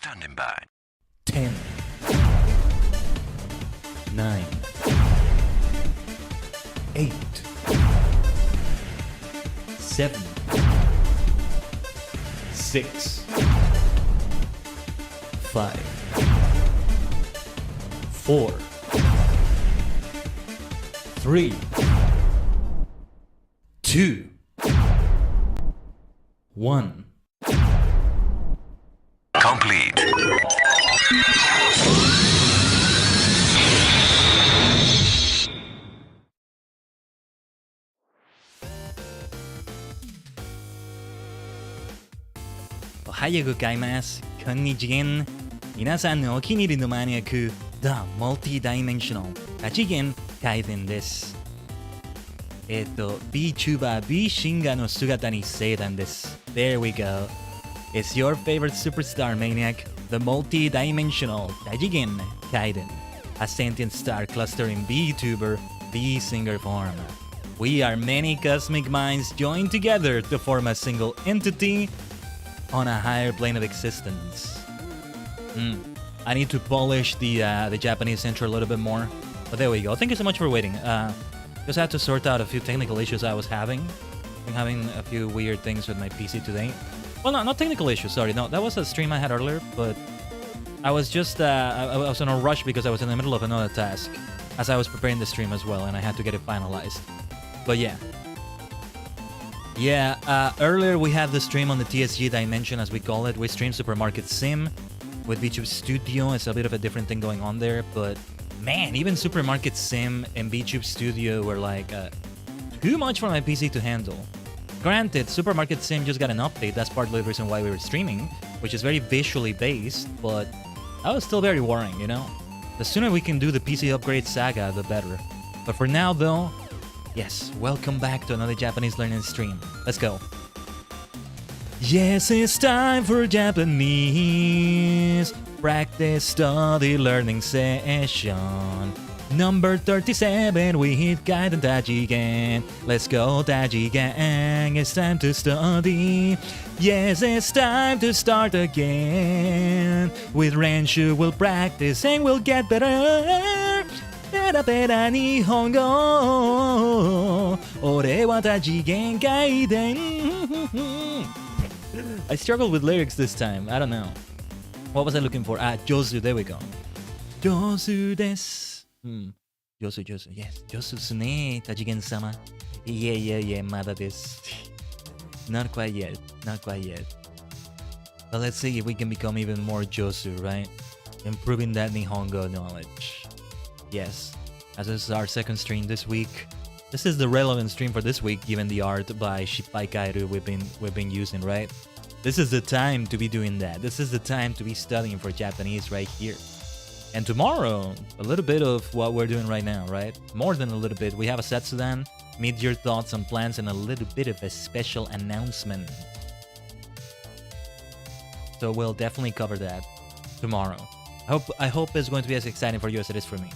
Standing by. 10, 9, 8, 7, 6, 5, 4, 3, 2, 1. Complete. Ohayo gozaimasu. こんにちげん。皆さんのお気に入りのマニアック The Multi-Dimensional 多次元改善です。VTuber VSinger の姿に聖断です。There we go. It's your favorite superstar maniac, the multi-dimensional 多次元改善 a sentient star clustering VTuber VSinger form. We are many cosmic minds joined together to form a single entity on a higher plane of existence. I need to polish the Japanese intro a little bit more. But there we go. Thank you so much for waiting. Just had to sort out a few technical issues I was having. I'm having a few weird things with my PC today. Well, no, not technical issues, sorry. No, that was a stream I had earlier, but I was just, I was in a rush because I was in the middle of another task as I was preparing the stream as well, and I had to get it finalized. But yeah. Yeah, earlier we had the stream on the TSG dimension, as we call it. We streamed Supermarket Sim with VTuber Studio. It's a bit of a different thing going on there, but man, even Supermarket Sim and VTuber Studio were like too much for my PC to handle. Granted, Supermarket Sim just got an update. That's partly the reason why we were streaming, which is very visually based, but that was still very worrying, you know? The sooner we can do the PC upgrade saga, the better. But for now, though, yes, welcome back to another Japanese learning stream. Let's go. Yes, it's time for Japanese practice study learning session. Number 37 with Guide and Tajigen. Let's go, Tajigen. It's time to study. Yes, it's time to start again. With Renshu, we'll practice and we'll get better. Pera pera Nihongo. Ore wa Tajigen Gaiden. I struggled with lyrics this time. I don't know. What was I looking for? Josu. There we go. Josu desu. Josu. Yes. Josu desu ne, Tajigen-sama. Yeah. Mada desu. Not quite yet. But let's see if we can become even more Josu, right? Improving that Nihongo knowledge. Yes. As this is our second stream this week. This is the relevant stream for this week, given the art by Shippai Kairu we've been using, right? This is the time to be doing that. This is the time to be studying for Japanese right here. And tomorrow, a little bit of what we're doing right now, right? More than a little bit. We have a Setsudan, meet your thoughts and plans, and a little bit of a special announcement. So we'll definitely cover that tomorrow. I hope it's going to be as exciting for you as it is for me.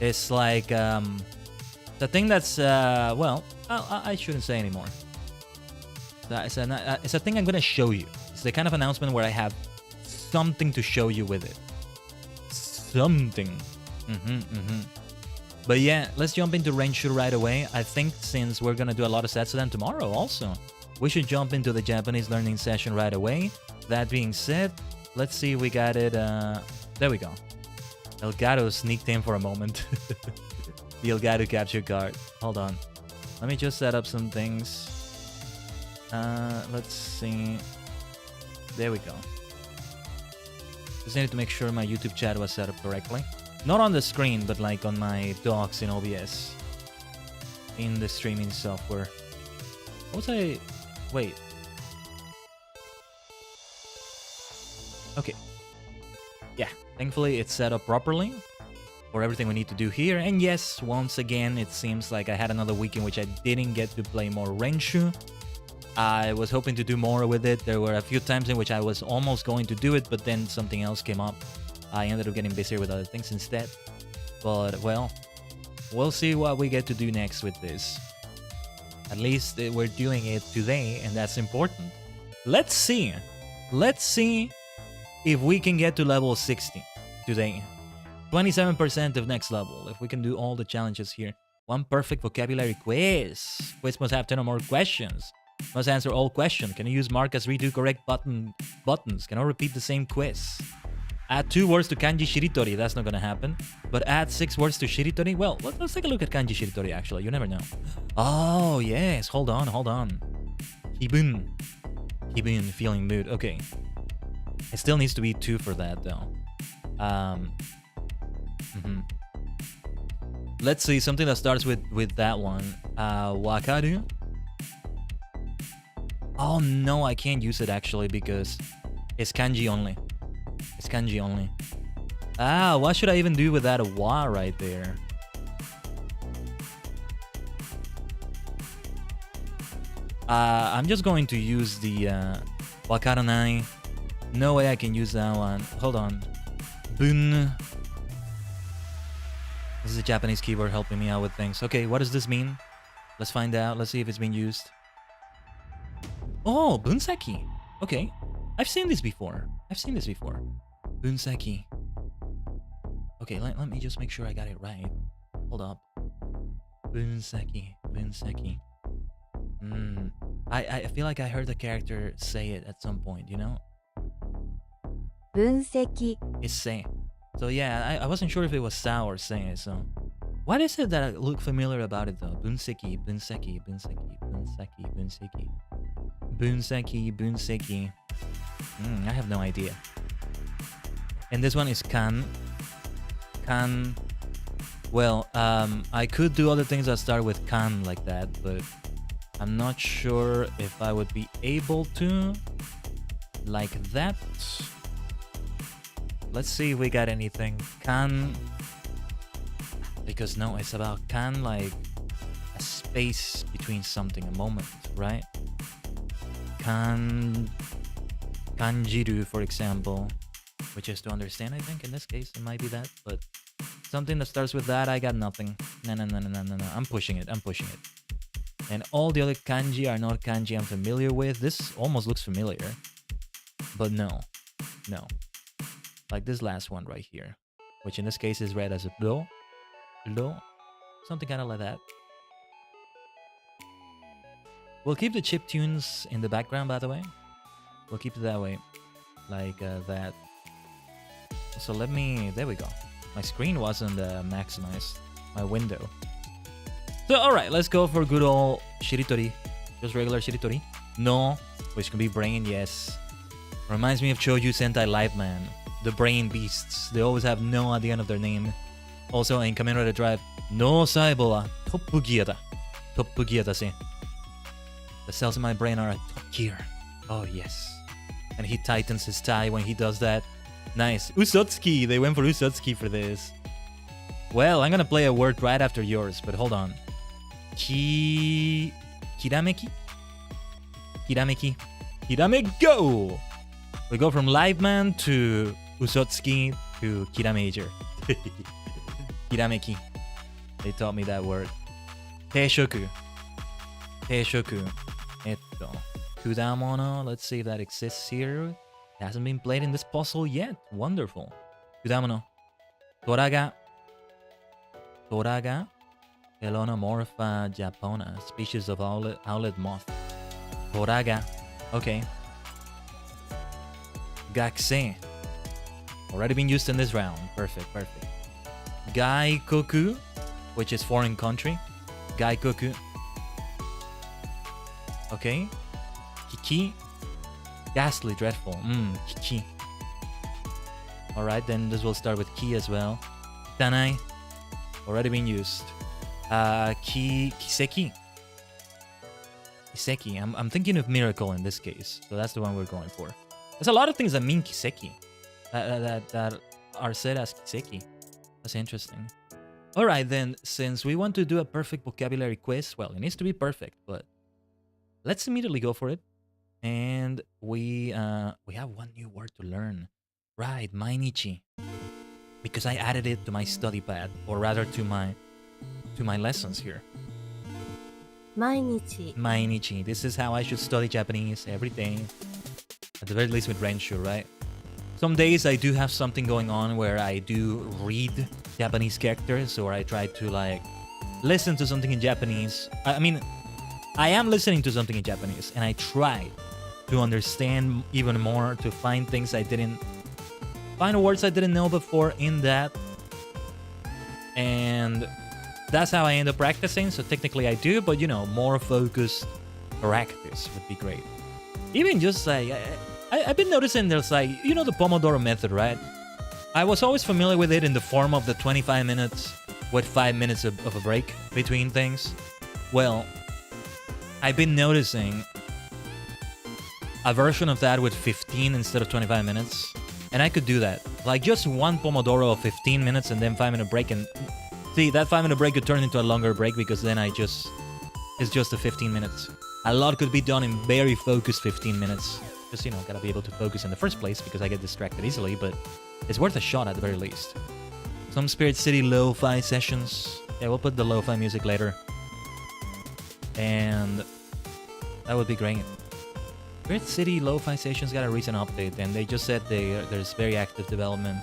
It's like the thing that's well, I shouldn't say anymore. It's a thing I'm gonna show you. It's the kind of announcement where I have something to show you with it. Something. But yeah, let's jump into Renshu right away. I think since we're gonna do a lot of sets then tomorrow also, we should jump into the Japanese learning session right away. That being said, let's see, we got it. There we go. Elgato sneaked in for a moment. The Elgato capture card. Hold on. Let me just set up some things. Let's see. There we go. Just needed to make sure my YouTube chat was set up correctly. Not on the screen, but like on my docs in OBS. In the streaming software. What was I... Wait. Okay. Yeah, thankfully it's set up properly for everything we need to do here. And yes, once again, it seems like I had another week in which I didn't get to play more Renshu. I was hoping to do more with it. There were a few times in which I was almost going to do it, but then something else came up. I ended up getting busier with other things instead. But, well, we'll see what we get to do next with this. At least we're doing it today, and that's important. Let's see if we can get to level 60 today, 27% of next level, if we can do all the challenges here, one perfect vocabulary quiz. Quiz must have 10 or more questions. Must answer all questions. Can you use mark as redo correct buttons? Cannot repeat the same quiz. Add 2 words to kanji shiritori. That's not gonna happen. But add 6 words to shiritori. Well, let's take a look at kanji shiritori actually. You never know. Oh, yes. Hold on. Hibun, feeling mood. Okay. It still needs to be 2 for that though. Let's see something that starts with that one. Wakaru. Oh no, I can't use it actually because it's kanji only. It's kanji only. What should I even do with that wa right there? I'm just going to use the wakaranai. No way I can use that one. Hold on. Bun. This is a Japanese keyword helping me out with things. Okay, what does this mean? Let's find out. Let's see if it's being used. Oh, bunseki. Okay. I've seen this before. Bunseki. Okay, let me just make sure I got it right. Hold up. Bunseki. I feel like I heard the character say it at some point, you know? 分析 It's say. So yeah, I wasn't sure if it was sa or say. So what is it that look familiar about it though? Bunseki. I have no idea. And this one is kan. Well, I could do other things that start with kan like that, but I'm not sure if I would be able to like that. Let's see if we got anything. Kan. Because no, it's about kan like a space between something, a moment, right? Kanjiru, for example, which is to understand, I think. In this case, it might be that, but something that starts with that, I got nothing. No. I'm pushing it. And all the other kanji are not kanji I'm familiar with. This almost looks familiar, but no. Like this last one right here, which in this case is read as a do, something kind of like that. We'll keep the chip tunes in the background, by the way. We'll keep it that way, like that. So there we go. My screen wasn't maximized, my window. So alright, let's go for good old shiritori. Just regular shiritori. No, which can be brain, yes. Reminds me of Choju Sentai Live Man. The brain beasts. They always have no at the end of their name. Also in Kamen Rider Drive, no saibo wa top gear da. Top gear da se. The cells in my brain are at top gear. Oh yes. And he tightens his tie when he does that. Nice. Usotsuki. They went for Usotsuki for this. Well, I'm gonna play a word right after yours, but hold on. Kirameki? Go! We go from Live Man to Usotsuki to Kiramajor. Kirameki. They taught me that word. Teishoku. Kudamono. Let's see if that exists here. It hasn't been played in this puzzle yet. Wonderful. Kudamono. Toraga. Elonomorpha japona. Species of owlet moth. Toraga. Okay. Gakse. Already been used in this round. Perfect. Gaikoku, which is foreign country. Gaikoku. Okay. Kiki. Ghastly, dreadful. Kiki. Alright, then this will start with ki as well. Tanai. Already been used. Kiseki. I'm thinking of miracle in this case. So that's the one we're going for. There's a lot of things that mean kiseki. That are said as kiseki. That's interesting. Alright then, since we want to do a perfect vocabulary quiz, well, it needs to be perfect, but let's immediately go for it. And we have one new word to learn. Right, mainichi. Because I added it to my study pad, or rather to my lessons here. 毎日 Mainichi. This is how I should study Japanese every day. At the very least with Renshu, right? Some days I do have something going on where I do read Japanese characters, or I try to like listen to something in Japanese. I mean, I am listening to something in Japanese, and I try to understand even more, to find things find words I didn't know before in that. And that's how I end up practicing. So technically I do, but more focused practice would be great. Even just like, I've been noticing there's like, the Pomodoro method, right? I was always familiar with it in the form of the 25 minutes with 5 minutes of a break between things. Well, I've been noticing a version of that with 15 instead of 25 minutes. And I could do that. Like just one Pomodoro of 15 minutes and then 5-minute break. And see, that 5-minute break could turn into a longer break because then it's just the 15 minutes. A lot could be done in very focused 15 minutes. Just, gotta be able to focus in the first place because I get distracted easily, but it's worth a shot at the very least. Some Spirit City lo-fi sessions. Yeah, we'll put the lo-fi music later. And that would be great. Spirit City lo-fi sessions got a recent update, and they just said there's very active development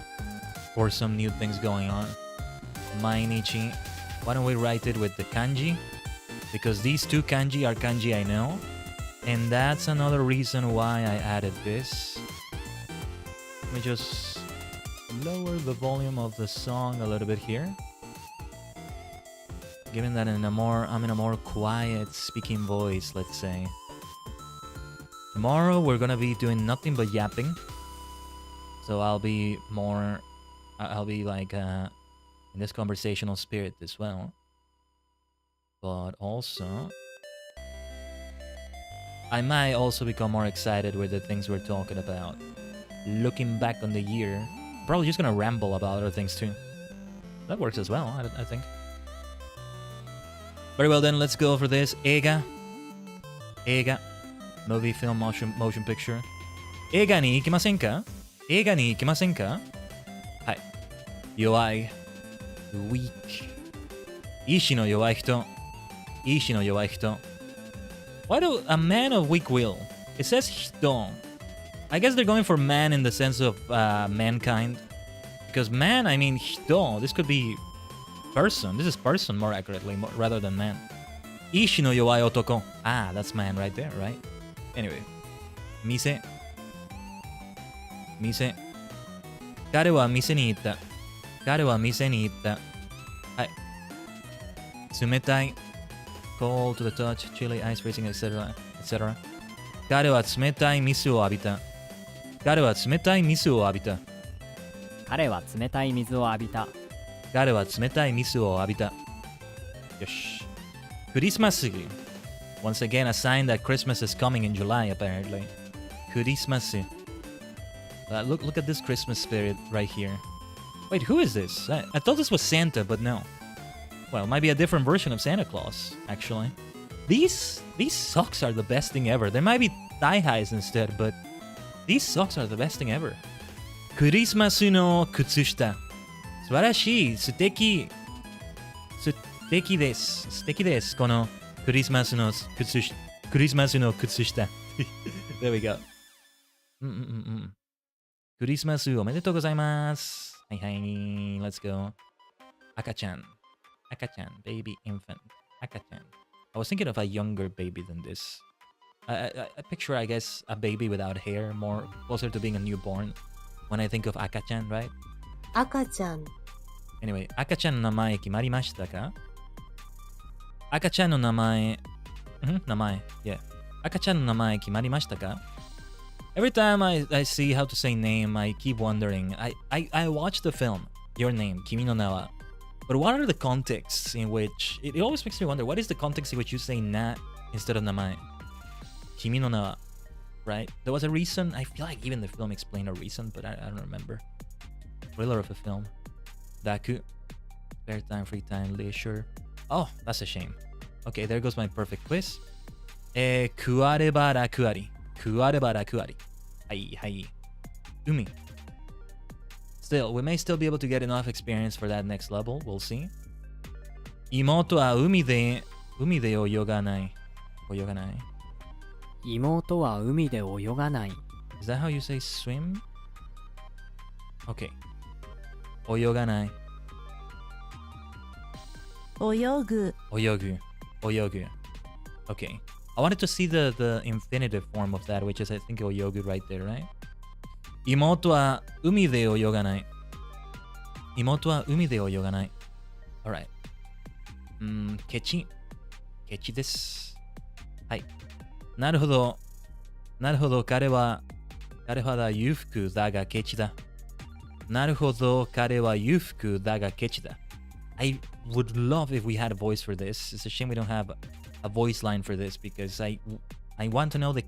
for some new things going on. Mainichi. Why don't we write it with the kanji? Because these two kanji are kanji I know. And that's another reason why I added this. Let me just lower the volume of the song a little bit here. Given that I'm in a more quiet speaking voice, let's say. Tomorrow we're gonna be doing nothing but yapping. So I'll be like in this conversational spirit as well. But also, I might also become more excited with the things we're talking about. Looking back on the year, probably just gonna ramble about other things too. That works as well, I think. Very well then, let's go for this. Eiga. Movie, film, motion picture. 映画に行きませんか? 映画に行きませんか? はい。弱い。weak. 意志の弱い人。意志の弱い人。Why do a man of weak will? It says 人. I guess they're going for man in the sense of mankind. Because man, I mean 人. This could be person. This is person more accurately, rather than man. 意志の弱い男. Ah, that's man right there, right? Anyway. 店。彼は店に行った。彼は店に行った。はい。冷たい。cold to the touch, chilly, ice freezing, etc. etc. 彼は冷たい水を浴びた。彼は冷たい水を浴びた。彼は冷たい水を浴びた。彼は冷たい水を浴びた。よし。クリスマス。Once again, a sign that Christmas is coming in July, apparently. クリスマス。Look at this Christmas spirit right here. Wait, who is this? I thought this was Santa, but no. Well, it might be a different version of Santa Claus, actually. These socks are the best thing ever. There might be thigh-highs instead, but these socks are the best thing ever. クリスマスの靴下。素晴らしい。素敵。素敵です。素敵です。このクリスマスの靴下。クリスマスの靴下。There we go. クリスマスおめでとうございます。はいはい。Let's go. 赤ちゃん。赤ちゃん。Baby, infant. 赤ちゃん。I was thinking of a younger baby than this. I picture, I guess, a baby without hair, more closer to being a newborn when I think of 赤ちゃん, right? 赤ちゃん。Anyway, 赤ちゃんの名前決まりましたか? 赤ちゃんの名前。名前。Yeah. 赤ちゃんの名前決まりましたか? Every time I see how to say name, I keep wondering. I watched the film, Your Name, Kimi no Na wa. But what are the contexts in which... It always makes me wonder, what is the context in which you say na instead of namae? Kimi no Na wa, right? There was a reason. I feel like even the film explained a reason, but I don't remember. Thriller of a film. Daku. Spare time, free time, leisure. Oh, that's a shame. Okay, there goes my perfect quiz. Kuareba rakuari. Kuareba rakuari. Hai. Umi. Still, we may still be able to get enough experience for that next level. We'll see. Imoto wa umi de oyoganai. Oyoganai. 妹は海で泳がない。Is that how you say swim? Okay. 泳がない。泳ぐ、泳ぐ。泳ぐ。Okay. I wanted to see the infinitive form of that, which is I think 泳ぐ right there, right? 妹は海で泳がない。妹は海で泳がない。Alright. ケチ。ケチです。はい。なるほど。なるほど。彼は裕福だがケチだ。なるほど。彼は裕福だがケチだ。I would love if we had a voice for this. It's a shame we don't have a voice line for this because I want to know the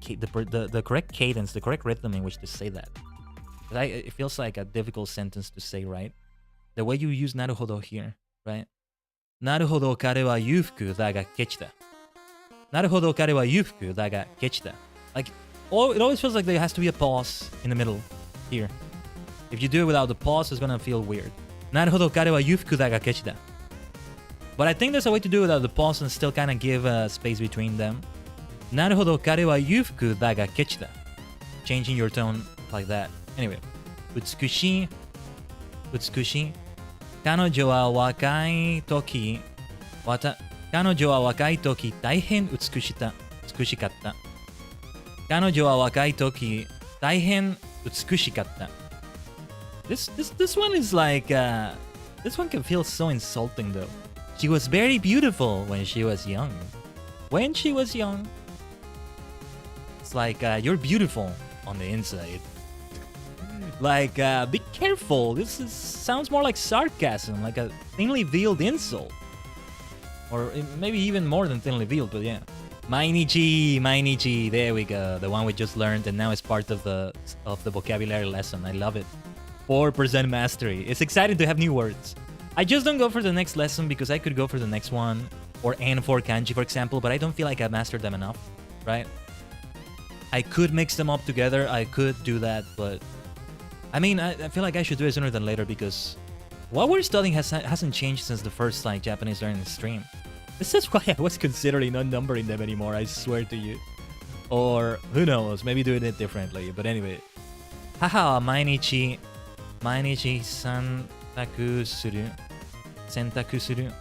correct cadence, the correct rhythm in which to say that. It feels like a difficult sentence to say, right? The way you use なるほど here, right? なるほど。彼は裕福だがケチだ。なるほど。彼は裕福だがケチだ。Like, it always feels like there has to be a pause in the middle here. If you do it without the pause, it's gonna feel weird. なるほど。彼は裕福だがケチだ。But I think there's a way to do it without the pause and still kind of give a space between them. なるほど。彼は裕福だがケチだ。Changing your tone like that. Anyway. 美しい。美しい。彼女は若い時、彼女は若い時大変美しかった。彼女は若い時大変美しかった。This one is like, this one can feel so insulting though. She was very beautiful when she was young. When she was young. It's like, you're beautiful on the inside. Like, be careful. Sounds more like sarcasm, like a thinly veiled insult. Or maybe even more than thinly veiled, but yeah. 毎日, there we go. The one we just learned and now it's part of the vocabulary lesson. I love it. 4% mastery. It's exciting to have new words. I just don't go for the next lesson because I could go for the next one. Or N4 kanji, for example, but I don't feel like I've mastered them enough, right? I could mix them up together. I could do that, but... I mean, I feel like I should do it sooner than later because what we're studying hasn't changed since the first like Japanese learning stream. This is why I was considering not numbering them anymore, I swear to you. Or, who knows, maybe doing it differently. But anyway. 母は毎日洗濯する。洗濯する。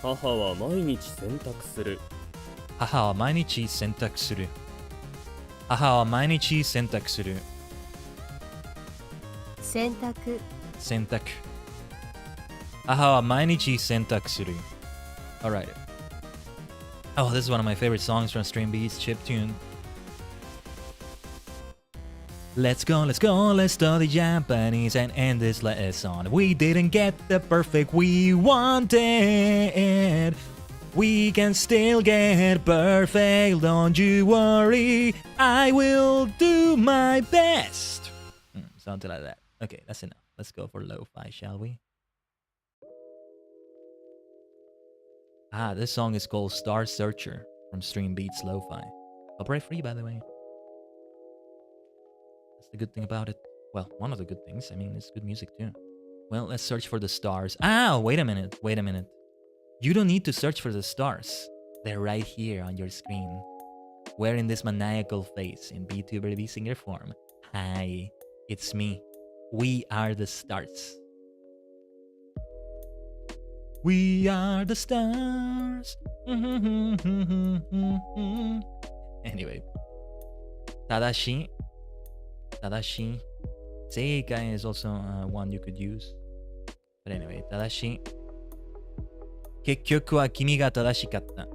母は毎日洗濯する。母は毎日洗濯する。母は毎日洗濯する。洗濯、洗濯。母は毎日洗濯する。Alright. Oh, this is one of my favorite songs from Stream Beats chiptune. Let's go, let's study Japanese and end this lesson. We didn't get the perfect we wanted. We can still get perfect, don't you worry. I will do my best. Something like that. Okay, that's enough. Let's go for lo-fi, shall we? This song is called Star Searcher from Stream Beats Lo-Fi. Copyright free, by the way. That's the good thing about it. Well, one of the good things. I mean, it's good music too. Well, let's search for the stars. Wait a minute. You don't need to search for the stars. They're right here on your screen. Wearing this maniacal face in VTuber VSinger form. Hi, it's me. We are the stars. We are the stars. Anyway. 正しい. 正解 is also one you could use. But anyway, 正しい. 結局は君が正しかった。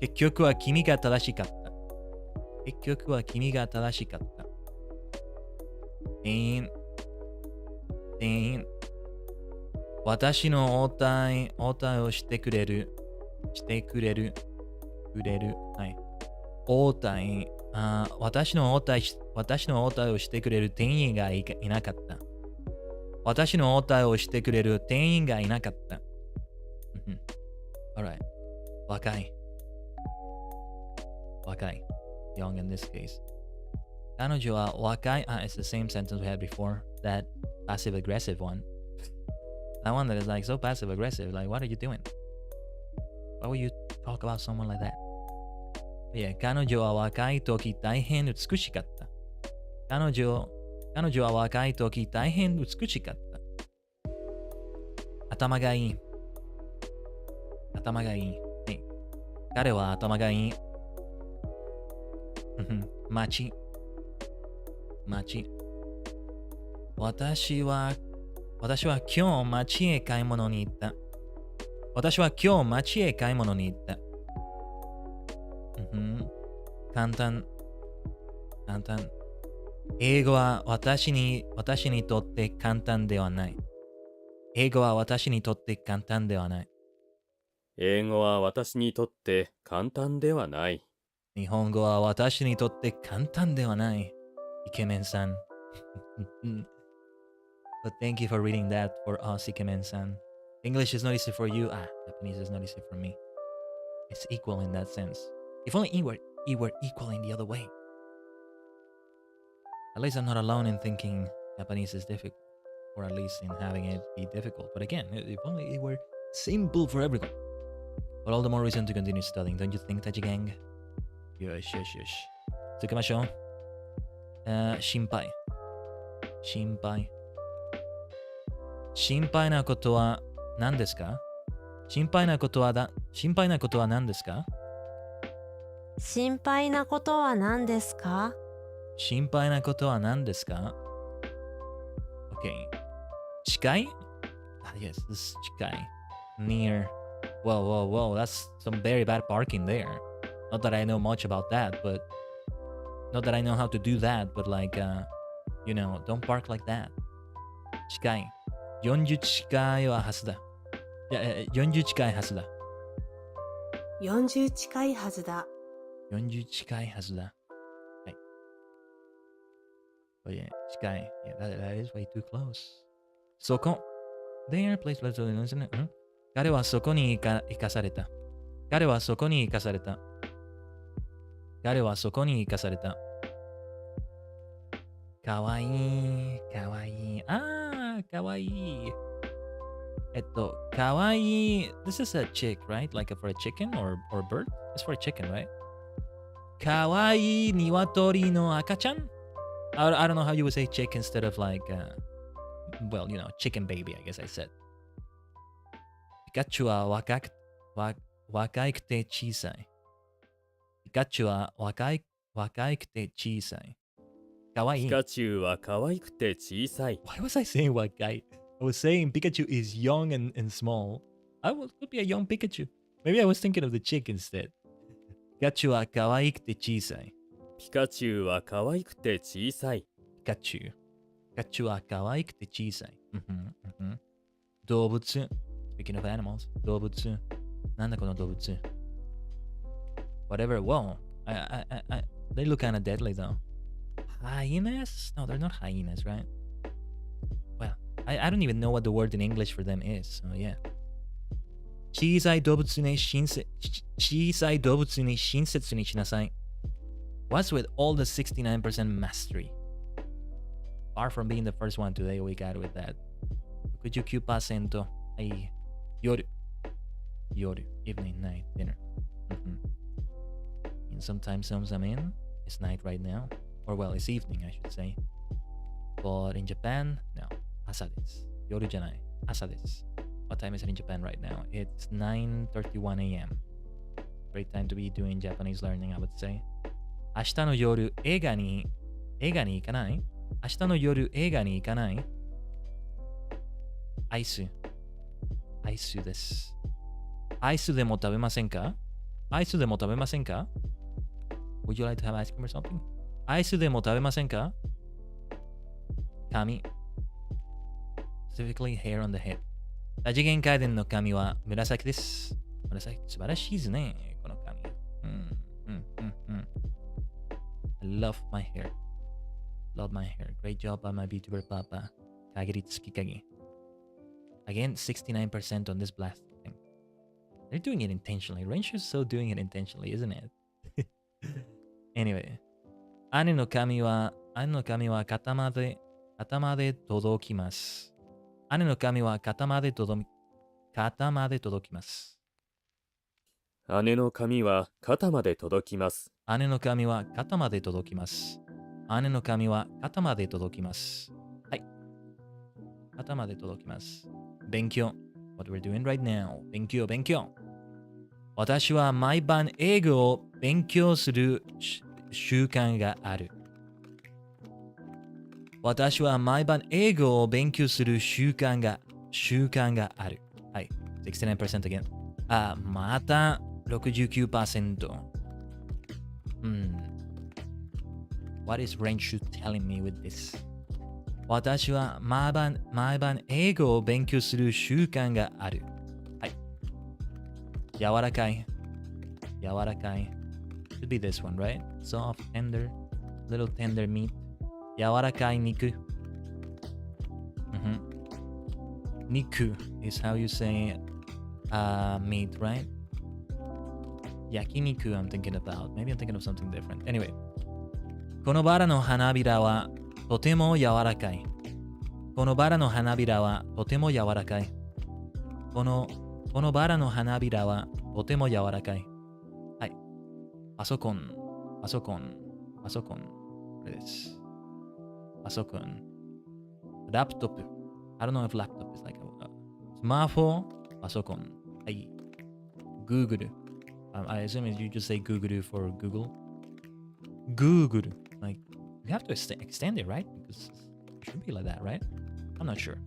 結局は君が正しかった。結局は君が正しかった。店員。私の応対をしてくれる。はい。応対。私の応対をしてくれる店員がいなかった。私の応対をしてくれる店員がいなかった。Alright. 若い。Young in this case. 彼女は若い。It's the same sentence we had before. That passive aggressive one. That one that is like so passive aggressive. Like, what are you doing? Why would you talk about someone like that? Yeah, 彼女は若い時大変美しかった。彼女彼女は若い時大変美しかった。頭がいい。頭がいい。はい。彼は頭がいい。街。私は今日街へ買い物に行った。簡単。英語は私にとって簡単ではない。英語は私にとって簡単ではない。英語は私にとって簡単ではない。日本語は私にとって簡単ではない。イケメンさん。But thank you for reading that for us, イケメンさん。English is not easy for you. Japanese is not easy for me. It's equal in that sense. If only it were equal in the other way. At least I'm not alone in thinking Japanese is difficult. Or at least in having it be difficult. But again, if only it were simple for everyone. But all the more reason to continue studying, don't you think, Tachi Gang? よし。続けましょう。心配なことは何ですか？心配なことは何ですか？心配なことは何ですか？ Okay. 近い？ Yes, this is 近い。Near. Whoa. That's some very bad parking there. Not that I know much about that, but not that I know how to do that, but like, don't park like that. 近い。40近いはずだ。40近いはずだ。40近いはずだ。40近いはずだ。はい。Oh yeah, 近い。Yeah, that is way too close. そこ。There, place,彼はそこに行かされた。かわいい。かわいい。かわいい。This is a chick, right? Like for a chicken or bird? It's for a chicken, right? かわいい鶏の赤ちゃん? I don't know how you would say chick instead of like, chicken baby, I guess I said. ピカチュウは若くて小さい。若い。かわいい。ピカチュウは可愛くて小さい。Why was I saying 若い? I was saying Pikachu is young and small. Could be a young Pikachu. Maybe I was thinking of the chick instead. ピカチュウは可愛くて小さい。ピカチュウは可愛くて小さい。ピカチュウは可愛くて小さい。動物。Speaking of animals. 動物。なんだこの動物。Whatever. Whoa. They look kind of deadly though. Hyenas? No, they're not hyenas, right? Well, I don't even know what the word in English for them is, so yeah. 小さい動物に親切にしなさい。What's with all the 69% mastery? Far from being the first one today, we got with that. 69%. はい。夜。Evening, night, dinner. In some time zones I'm in, it's night right now. Or well, it's evening, I should say. But in Japan, no. 朝です。夜じゃない。朝です。What time is it in Japan right now? It's 9:31 a.m. Great time to be doing Japanese learning, I would say. 明日の夜、映画に行かない？明日の夜、映画に行かない？アイスです。アイスでも食べませんか？ Would you like to have ice cream or something? アイスでも食べませんか？髪。Specifically hair on the head. 多次元回転の髪は紫です。紫、素晴らしいですね。この髪。I love my hair. Great job by my VTuber Papa. 限り月影。Again, 69% on this blast thing. They're doing it intentionally. Renshu's so doing it intentionally, isn't it? Anyway. 姉の髪は肩まで届きます。姉の髪は肩まで届きます。姉の髪は肩まで届きます。姉の髪は肩まで届きます。姉の髪は肩まで届きます。はい。肩まで届きます。勉強。What we're doing right now. 勉強、勉強。私は毎晩英語を勉強する習慣がある。私は毎晩英語を勉強する習慣がある。はい。69% again. また69%。What is Renshu telling me with this? 私は毎晩英語を勉強する習慣がある。はい。柔らかい。Should be this one, right? Soft, tender, little tender meat. 柔らかい肉。肉 is how you say meat, right? 焼肉 I'm thinking about. Maybe I'm thinking of something different. Anyway. このバラの花びらはとても柔らかい。このバラの花びらはとても柔らかい。このバラの花びらはとても柔らかい。はい。パソコン。これです。パソコン。ラップトップ。I don't know if laptop is like a スマホ、パソコン。はい。Google. I assume you just say Google for Google. Google. Like, you have to extend it, right? Because it should be like that, right? I'm not sure.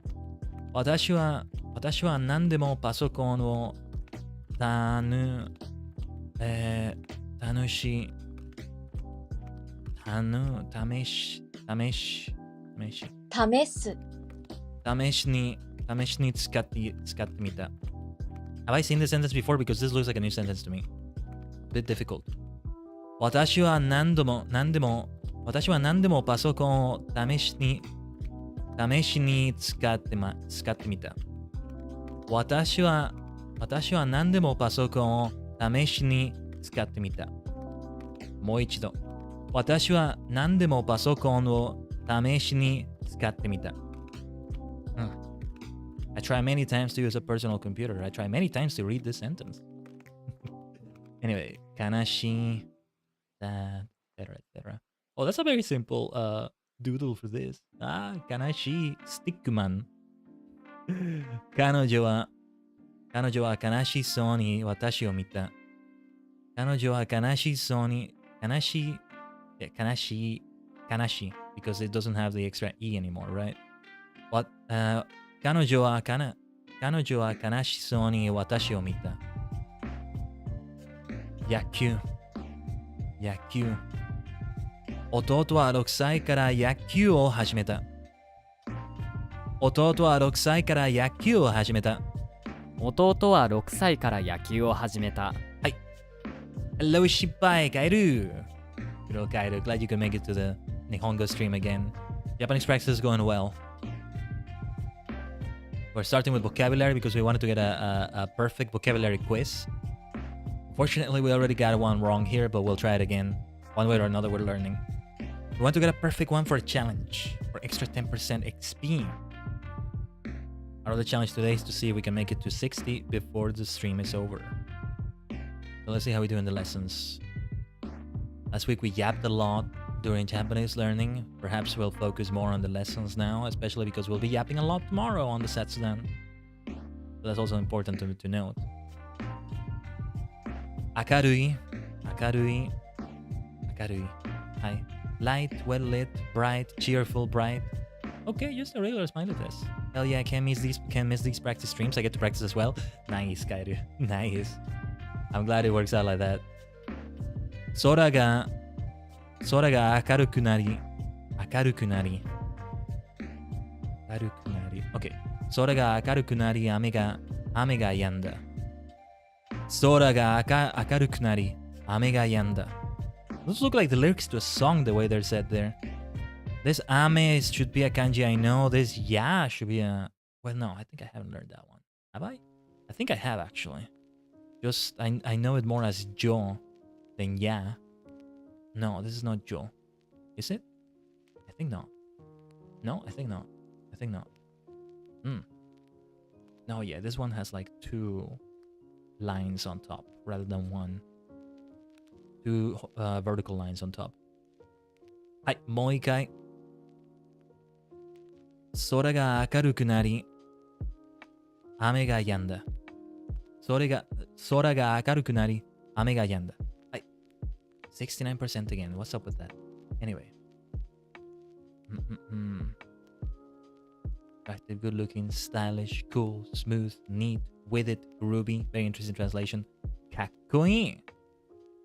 私は何でもパソコンを試しに使ってみた。Have I seen this sentence before? Because this looks like a new sentence to me. A bit difficult. 私は何でもパソコンを試しに使ってみた。私は何でもパソコンを試しに使ってみた。もう一度。私は何でもパソコンを試しに使ってみた。I try many times to use a personal computer. I try many times to read this sentence. Anyway, 悲しい、sad, etc. Oh, that's a very simple doodle for this. 悲しい、スティックマン。彼女は悲しそうに私を見た。彼女は悲しい because it doesn't have the extra E anymore, right?彼女は悲しそうに私を見た。野球。弟は6歳から野球を始めた。弟は6歳から野球を始めた。はい。Hello, 失敗、カエル。Hello, カエル。Glad you could make it to the Nihongo stream again. Japanese practice is going well. We're starting with vocabulary because we wanted to get a perfect vocabulary quiz. Unfortunately, we already got one wrong here, but we'll try it again. One way or another, we're learning. We want to get a perfect one for a challenge, for extra 10% XP. Our other challenge today is to see if we can make it to 60 before the stream is over. So let's see how we do in the lessons. Last week we yapped a lot during Japanese learning. Perhaps we'll focus more on the lessons now, especially because we'll be yapping a lot tomorrow on the Satsudan. So that's also important to note. 明るい。はい。Light, well lit, bright, cheerful, bright. Okay, just a regular smiley test. Hell yeah, can't miss these practice streams. I get to practice as well. Nice, Kairu. Nice. I'm glad it works out like that. 空が明るくなり。Okay. 空が明るくなり、雨が止んだ。空が明るくなり、雨が止んだ。Those look like the lyrics to a song the way they're said there. This ame should be a kanji I know. This ya should be a... Well, no, I think I haven't learned that one. Have I? I think I have, actually. Just, I know it more as jo than ya. No, this is not jo. Is it? I think not. No, I think not. No, yeah, this one has like 2 lines on top rather than 1. 2 vertical lines on top. はい、もう一回。空が明るくなり、雨が止んだ。空が明るくなり、雨が止んだ。はい。69% again. What's up with that? Anyway. Attractive, good looking, stylish, cool, smooth, neat, with it, groovy. Very interesting translation. かっこいい。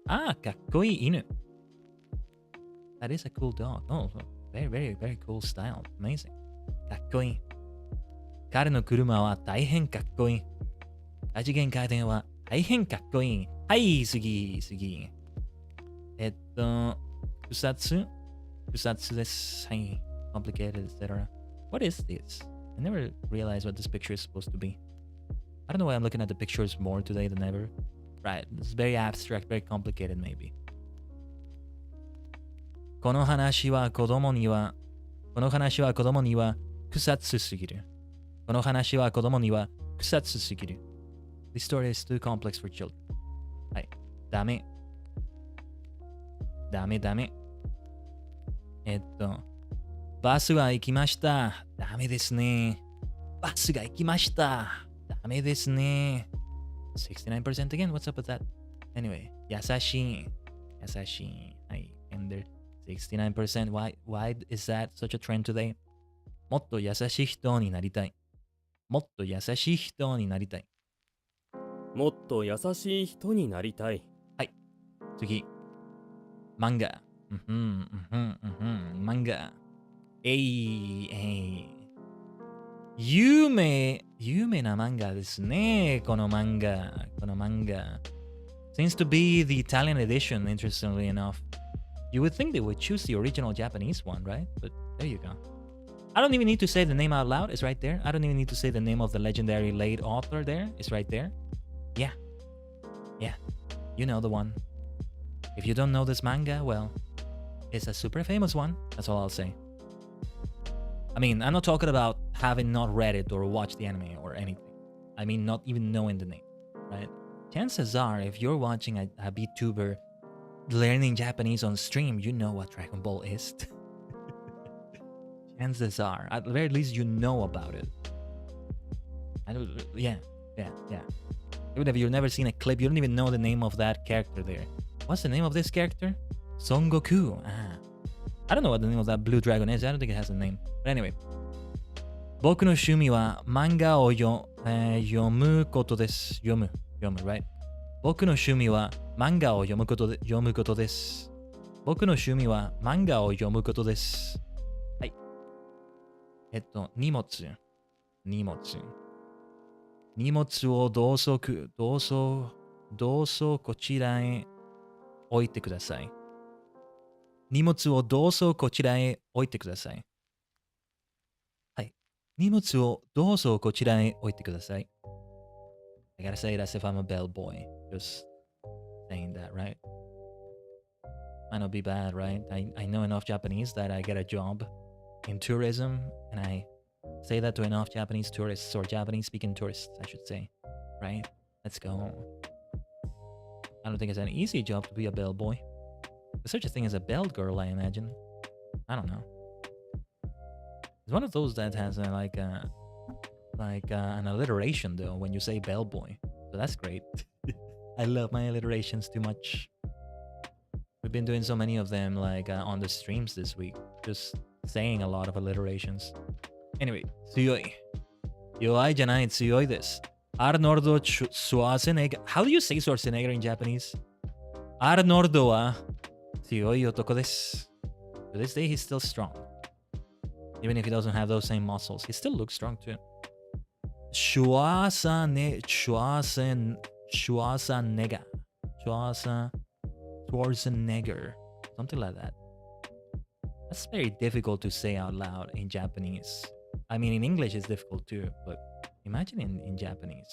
かっこいい犬。That is a cool dog. Oh, very, very, very cool style. Amazing. かっこいい。彼の車は大変かっこいい。多次元回転は大変かっこいい。はい、次。草津です。はい。complicated, etc. What is this? I never realized what this picture is supposed to be. I don't know why I'm looking at the pictures more today than ever. Right, it's very abstract, very complicated maybe. この話は子供には草津すぎる。この話は子供には草津すぎる。This story is too complex for children. はい。ダメ。バスは行きました。ダメですね。バスが行きました。ダメですね。69% again? What's up with that? Anyway, 優しい。はい。And there, 69%. Why is that such a trend today? もっと優しい人になりたい。もっと優しい人になりたい。もっと優しい人になりたい。はい。次。漫画。漫画。有名な漫画ですね。この漫画。Seems to be the Italian edition, interestingly enough. You would think they would choose the original Japanese one, right? But there you go. I don't even need to say the name out loud. It's right there. I don't even need to say the name of the legendary late author there. It's right there. Yeah. You know the one. If you don't know this manga, well, it's a super famous one. That's all I'll say. I mean, I'm not talking about having not read it or watched the anime or anything. I mean, not even knowing the name, right? Chances are, if you're watching a VTuber learning Japanese on stream, you know what Dragon Ball is. Chances are, at the very least, you know about it. Yeah. Even if you've never seen a clip, you don't even know the name of that character there. What's the name of this character? Son Goku. I don't know what the name of that blue dragon is. I don't think it has a name. But anyway. 僕の趣味は漫画を読むことです。読む、right? 僕の趣味は漫画を読むことです。僕の趣味は漫画を読むことです。はい。荷物をどうぞこちらへ置いてください。荷物をどうぞこちらへ置いてください。はい。荷物をどうぞこちらへ置いてください。I gotta say it as if I'm a bellboy. Just saying that, right? Might not be bad, right? I know enough Japanese that I get a job in tourism, and I say that to enough Japanese tourists, or Japanese-speaking tourists, I should say. Right? Let's go. I don't think it's an easy job to be a bellboy. There's such a thing as a bell girl, I imagine. I don't know. It's one of those that has an alliteration, though, when you say bellboy. So that's great. I love my alliterations too much. We've been doing so many of them, on the streams this week. Just saying a lot of alliterations. Anyway, 強い。弱いじゃない、強いです。Arnold Schwarzenegger. How do you say Schwarzenegger in Japanese? Arnold は強い男です。To this day, he's still strong. Even if he doesn't have those same muscles, he still looks strong too. Schwarzenegger. Something like that. That's very difficult to say out loud in Japanese. I mean, in English it's difficult too, but imagine in Japanese.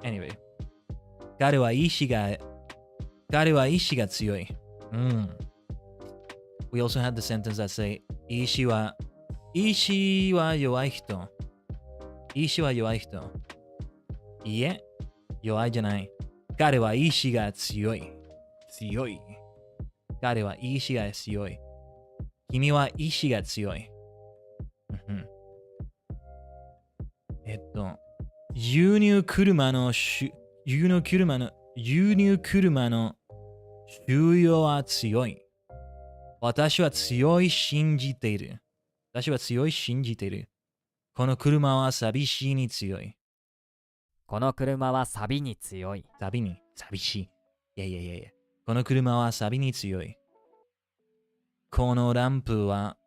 Anyway. 彼は意志が強い。We also had the sentence that say, 意志は弱い人。意志は弱い人。いいえ、弱いじゃない。彼は意志が強い。彼は意志が強い。君は意志が強い。輸入車の収容は強い。私は強い信じている。この車は寂しいに強い。この車は錆に強い。寂しい。いや。この車は錆に強い。このランプは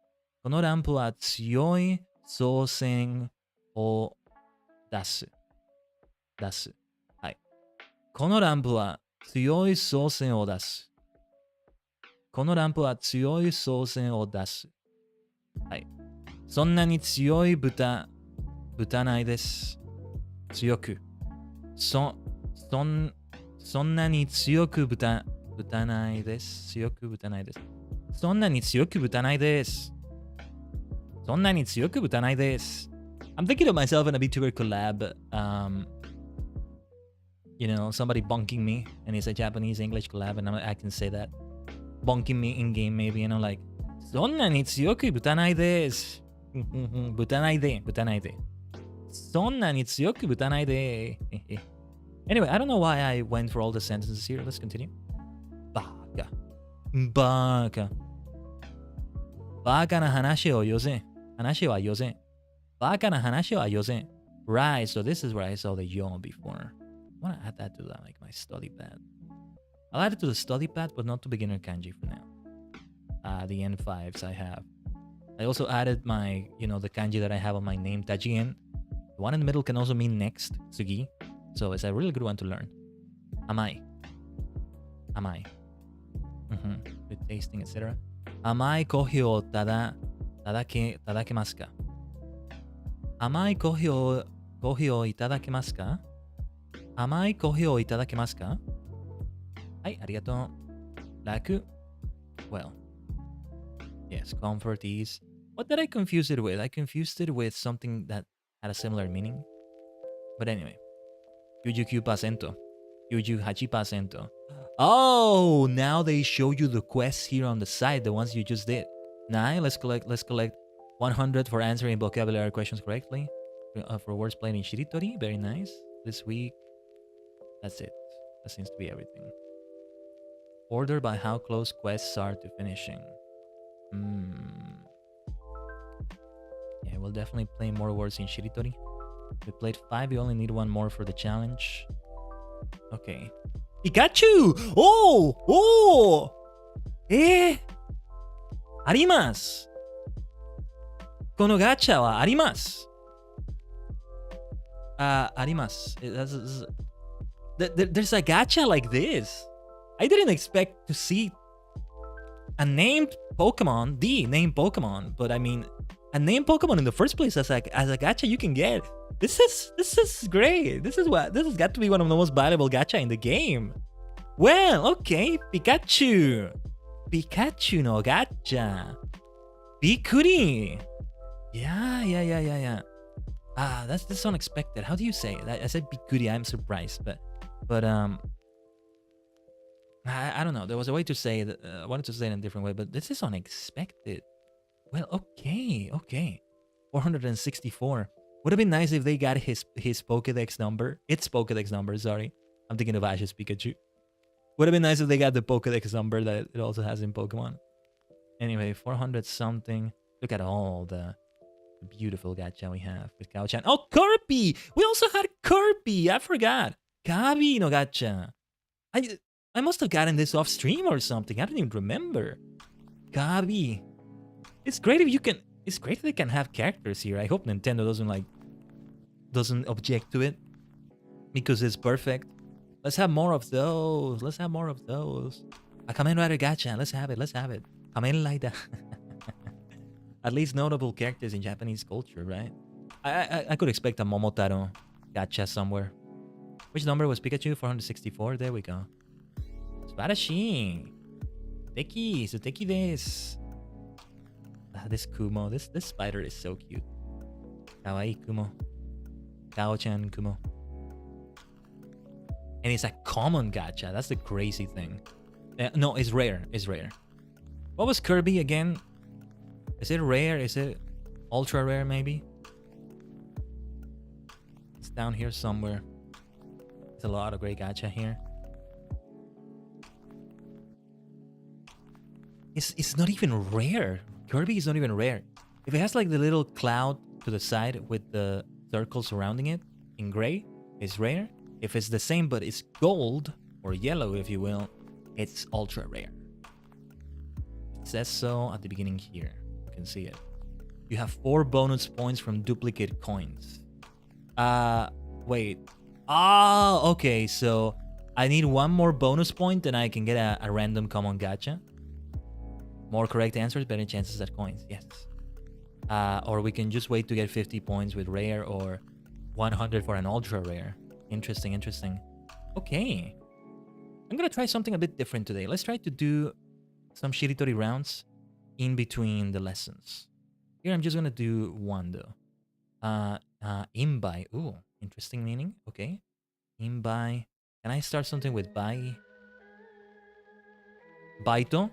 強い操線を出す。はい。このランプは強い操線を出す。はい。そんなに強い豚ないです。そんなに強く豚ないです。そんなに強く豚ないです。I'm thinking of myself in a VTuber collab. Somebody bonking me, and it's a Japanese English collab, and I can say that. Bonking me in game, maybe, like, そんなに強く豚ないです。豚ないで。そんなに強く豚ないで。Anyway, I don't know why I went for all the sentences here. Let's continue. バカな話はよせ。バカな話はよせ。Right, so this is where I saw the yawn before. I want to add that to like my study pad. I'll add it to the study pad, but not to beginner kanji for now. The N5s I have. I also added my, the kanji that I have on my name, Tajien. The one in the middle can also mean next, Tsugi. So it's a really good one to learn. Amai. With tasting, etc. Amai kohi o itadakemasu ka? Amai kohi o itadakemasu ka? Amai kohi o itadakemasu ka? Hai, arigatou. Raku? Well. Yes, comfort, ease. What did I confuse it with? I confused it with something that had a similar meaning. But anyway. 99%. 98%. Oh, now they show you the quests here on the side, the ones you just did. Nice. Let's collect 100 for answering vocabulary questions correctly. For words played in Shiritori. Very nice. This week. That's it. That seems to be everything. Order by how close quests are to finishing. Yeah, we'll definitely play more words in Shiritori. We played 5, you only need 1 more for the challenge. Okay. Pikachu! Oh! あります。このガチャはあります。あります。There's a gacha like this. I didn't expect to see a named Pokemon, the named Pokemon, but I mean, a named Pokemon in the first place as a gacha you can get. This is great. This has got to be one of the most valuable gacha in the game. Well, okay, Pikachu no gacha. Bikuri. Yeah. That's unexpected. How do you say it? I said Bikuri. I'm surprised, but I don't know. There was a way to say it. I wanted to say it in a different way, but this is unexpected. Well, okay. 464. Would have been nice if they got his Pokédex number. Its Pokédex number, sorry. I'm thinking of Ash's Pikachu. Would have been nice if they got the Pokédex number that it also has in Pokemon. Anyway, 400 something. Look at all the beautiful gacha we have with Kao-chan. Oh, Kirby! We also had Kirby! I forgot. Kabi no gacha. I must have gotten this off stream or something. I don't even remember. Kabi. It's great if they can have characters here. I hope Nintendo doesn't object to it, because it's perfect. Let's have more of those. A Kamen Rider gacha. Let's have it. Kamen Rider. At least notable characters in Japanese culture, right? I could expect a Momotaro gacha somewhere. Which number was Pikachu? 464. There we go. Subarashi. Suteki desu. This Kumo, this spider is so cute. Kawaii Kumo. Kao-chan Kumo. And it's a common gacha. That's the crazy thing. No, it's rare. What was Kirby again? Is it rare? Is it ultra rare maybe? It's down here somewhere. There's a lot of great gacha here. It's not even rare. Kirby is not even rare. If it has like the little cloud to the side with the circle surrounding it in gray, it's rare. If it's the same but it's gold or yellow, if you will, it's ultra rare. It says so at the beginning here. You can see it. You have 4 bonus points from duplicate coins. Wait. Oh, okay. So I need 1 more bonus point and I can get a random common gacha. More correct answers, better chances at coins. Yes. Or we can just wait to get 50 points with rare or 100 for an ultra rare. Interesting, interesting. Okay. I'm gonna try something a bit different today. Let's try to do some shiritori rounds in between the lessons. Here I'm just gonna do 1 though. Imbai. Ooh, interesting meaning. Okay. Imbai. Can I start something with bai? Baito?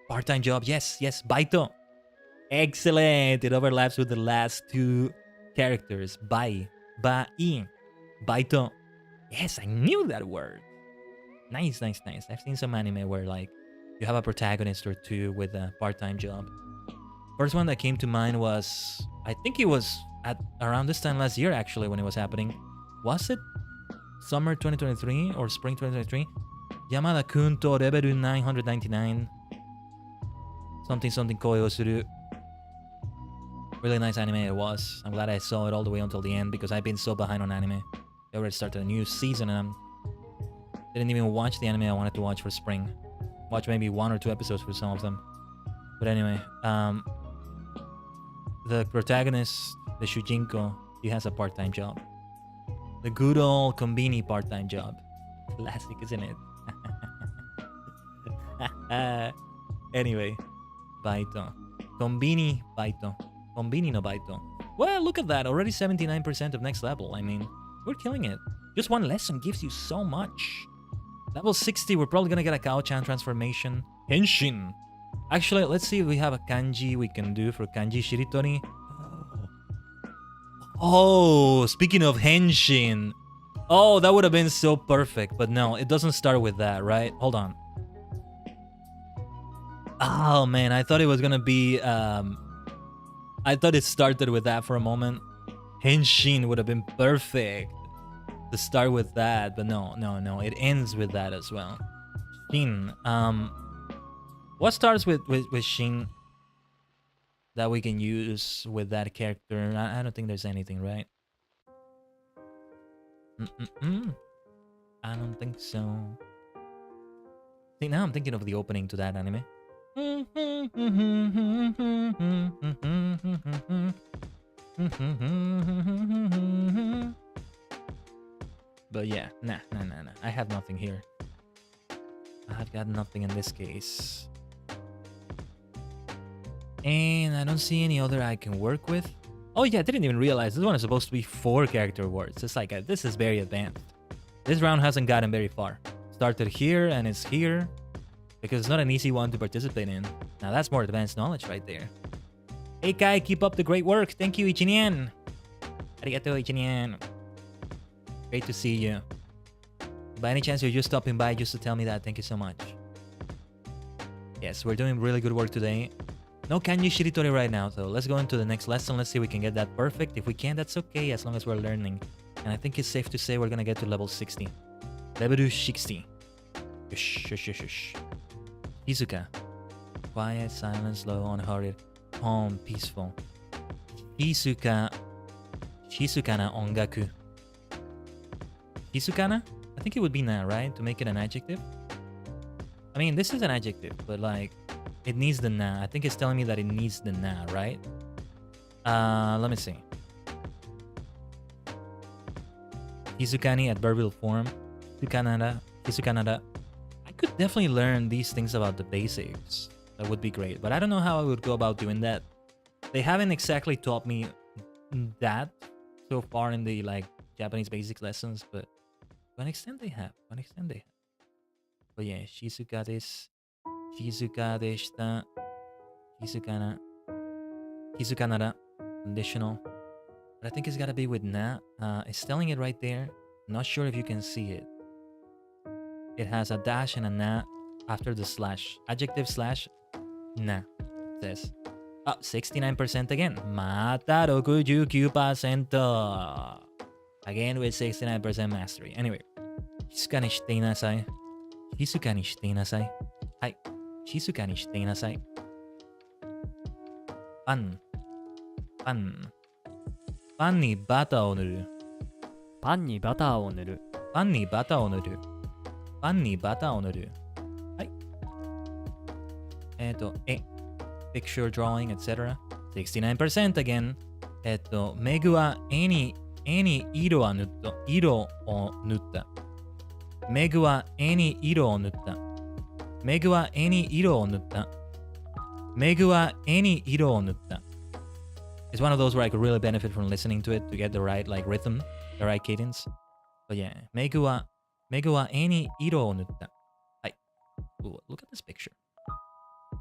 Part-time job. Yes, yes. Baito. Excellent. It overlaps with the last 2 characters. Bai. Bai. Baito. Yes, I knew that word. Nice, nice, nice. I've seen some anime where like you have a protagonist or 2 with a part-time job. First one that came to mind was, I think it was at around this time last year actually when it was happening. Was it summer 2023 or spring 2023? Yamada-kun to level 999. Something something koi o suru. Really nice anime it was. I'm glad I saw it all the way until the end because I've been so behind on anime. They already started a new season and I didn't even watch the anime I wanted to watch for spring. Watch maybe 1 or 2 episodes for some of them. But anyway, the protagonist, the Shujinko, he has a part-time job. The good old Konbini part-time job. Classic, isn't it? Anyway, Baito. Konbini Baito. Konbini no Baito. Well, look at that. Already 79% of next level. I mean, we're killing it. Just 1 lesson gives you so much. Level 60, we're probably gonna get a Kao-chan transformation. Henshin. Actually, let's see if we have a kanji we can do for kanji shiritori. Oh, speaking of henshin. Oh, that would have been so perfect. But no, it doesn't start with that, right? Hold on. Oh, man, I thought it was gonna be... I thought it started with that for a moment. Henshin would have been perfect to start with that, but no, no, no. It ends with that as well. Shin. What starts with Shin that we can use with that character? I don't think there's anything, right? I don't think so. See, now I'm thinking of the opening to that anime. But yeah, nah. I have nothing here. I've got nothing in this case. And I don't see any other I can work with. Oh yeah, I didn't even realize this one is supposed to be 4 character words. It's like, this is very advanced. This round hasn't gotten very far. Started here and it's here. Because it's not an easy one to participate in. Now that's more advanced knowledge right there. Hey Kai, keep up the great work. Thank you, Ichinien. Arigato, Ichinien. Great to see you. By any chance you're just stopping by just to tell me that, thank you so much. Yes, we're doing really good work today. No kanji shiritori right now, so let's go into the next lesson. Let's see if we can get that perfect. If we can, that's okay, as long as we're learning. And I think it's safe to say we're gonna get to level 60. Level 60. Shush. Izuka. Quiet, silent, slow, unhurried, calm, peaceful. Shizukana ongaku. Shizukana? I think it would be na, right? To make it an adjective? I mean, this is an adjective, but like, it needs the na. I think it's telling me that it needs the na, right? Let me see. Hizukani adverbial form. Hizukanada. I could definitely learn these things about the basics. That would be great. But I don't know how I would go about doing that. They haven't exactly taught me that so far in the like Japanese basics lessons, but to an extent they have. But yeah, Shizuka deshita. Hizukanara. Conditional. But I think it's gotta be with na. It's telling it right there. Not sure if you can see it. It has a dash and a na after the slash. Adjective slash na. It says. 69% again. また69%. Again with 69% mastery. Anyway. 静かにしていなさい。静かにしていなさい。はい。静かにしていなさい。パン。パン。パンにバターを塗る。パンにバターを塗る。パンにバターを塗る。パンにバターを塗る。はい。picture drawing, etc. 69% again. メグは絵に色を塗った。色を塗った。メグは絵に色を塗った。メグは絵に色を塗った。メグは絵に色を塗った。It's one of those where I could really benefit from listening to it to get the right like rhythm, the right cadence. But yeah, メグは絵に色を塗った。はい。Ooh, look at this picture.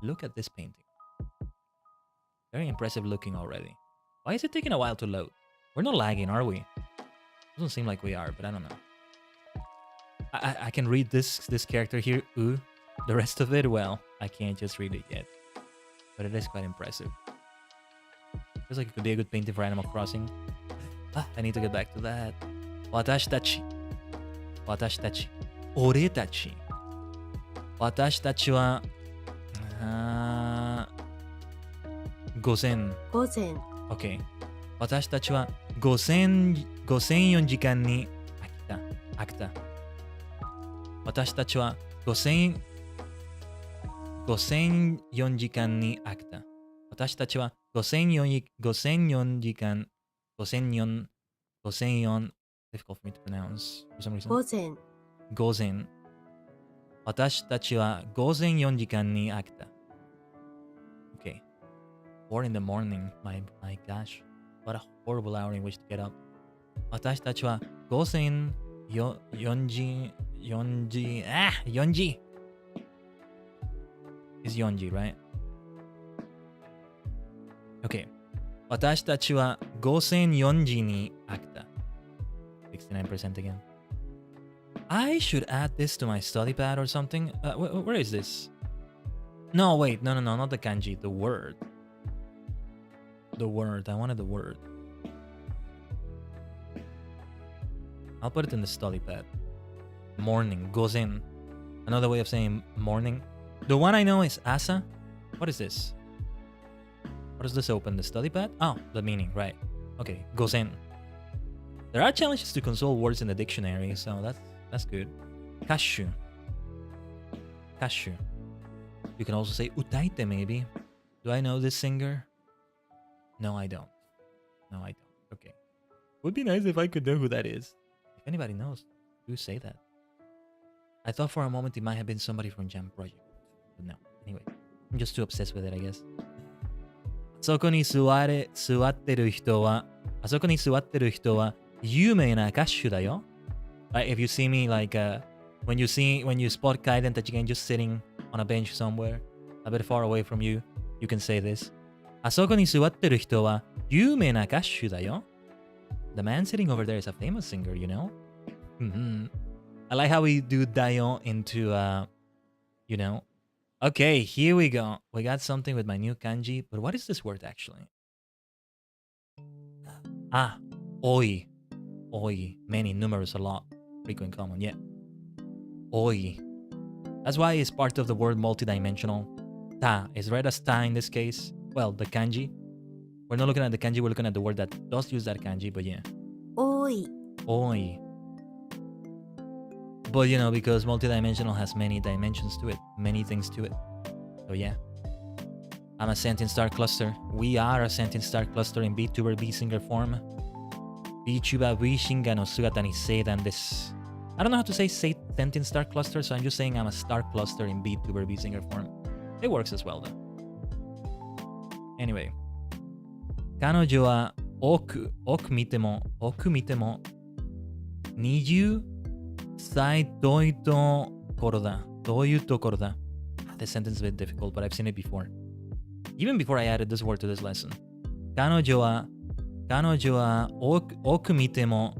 Look at this painting. Very impressive looking already. Why is it taking a while to load? We're not lagging, are we? Doesn't seem like we are, but I don't know. I can read this character here. Ooh. The rest of it, well, I can't just read it yet. But it is quite impressive. Feels like it could be a good painting for Animal Crossing. I need to get back to that. 私たち。私たち。俺たち。私たちは、午前。午前。OK。私たちは5004時間に飽きた。私たちは5004時間に飽きた。私たちは5004時間、5004 difficult for me to pronounce for some reason. 午前。私たちは午前4時間に飽きた。Okay. 4 in the morning. My gosh. What a horrible hour in which to get up. 私たちは午前4時。It's 4時, right? Okay. 私たちは午前4時に飽きた。69% again. I should add this to my study pad or something. Where is this? No, wait. No, not the kanji. The word. The word. I wanted the word. I'll put it in the study pad. Morning. Gozen. Another way of saying morning. The one I know is asa. What is this? What does this open? The study pad? Oh, the meaning. Right. Okay. Gozen. There are challenges to console words in the dictionary, so that's good. Kashu. Kashu. You can also say utaite maybe. Do I know this singer? No, I don't. Okay. Would be nice if I could know who that is. If anybody knows, do say that. I thought for a moment it might have been somebody from Jam Project. But no. Anyway, I'm just too obsessed with it, I guess. あそこに座ってる人は有名な歌手だよ。Right, if you see me like when you spot Kaiden Tachigen just sitting on a bench somewhere a bit far away from you, you can say this. あそこに座ってる人は有名な歌手だよ。The man sitting over there is a famous singer, you know? I like how we do dayo into you know. Okay, here we go. We got something with my new kanji, but what is this word actually? Oi. Oi. Many, numerous, a lot. Frequent, common, yeah. Oi. That's why it's part of the word multidimensional. Ta is read as ta in this case. Well, the kanji. We're not looking at the kanji, we're looking at the word that does use that kanji, but yeah. Oi. Oi. But you know, because multidimensional has many dimensions to it, many things to it. So yeah. I'm a sentient star cluster. We are a sentient star cluster in VTuber VSinger form. VTuber VSinger no sugata ni seidan desu. I don't know how to say sentient star cluster, so I'm just saying I'm a star cluster in VTuber VSinger form. It works as well though. Anyway. 彼女は奥見ても20歳どういうところだ This sentence is a bit difficult, but I've seen it before. even before I added this word to this lesson. 彼女は多く見ても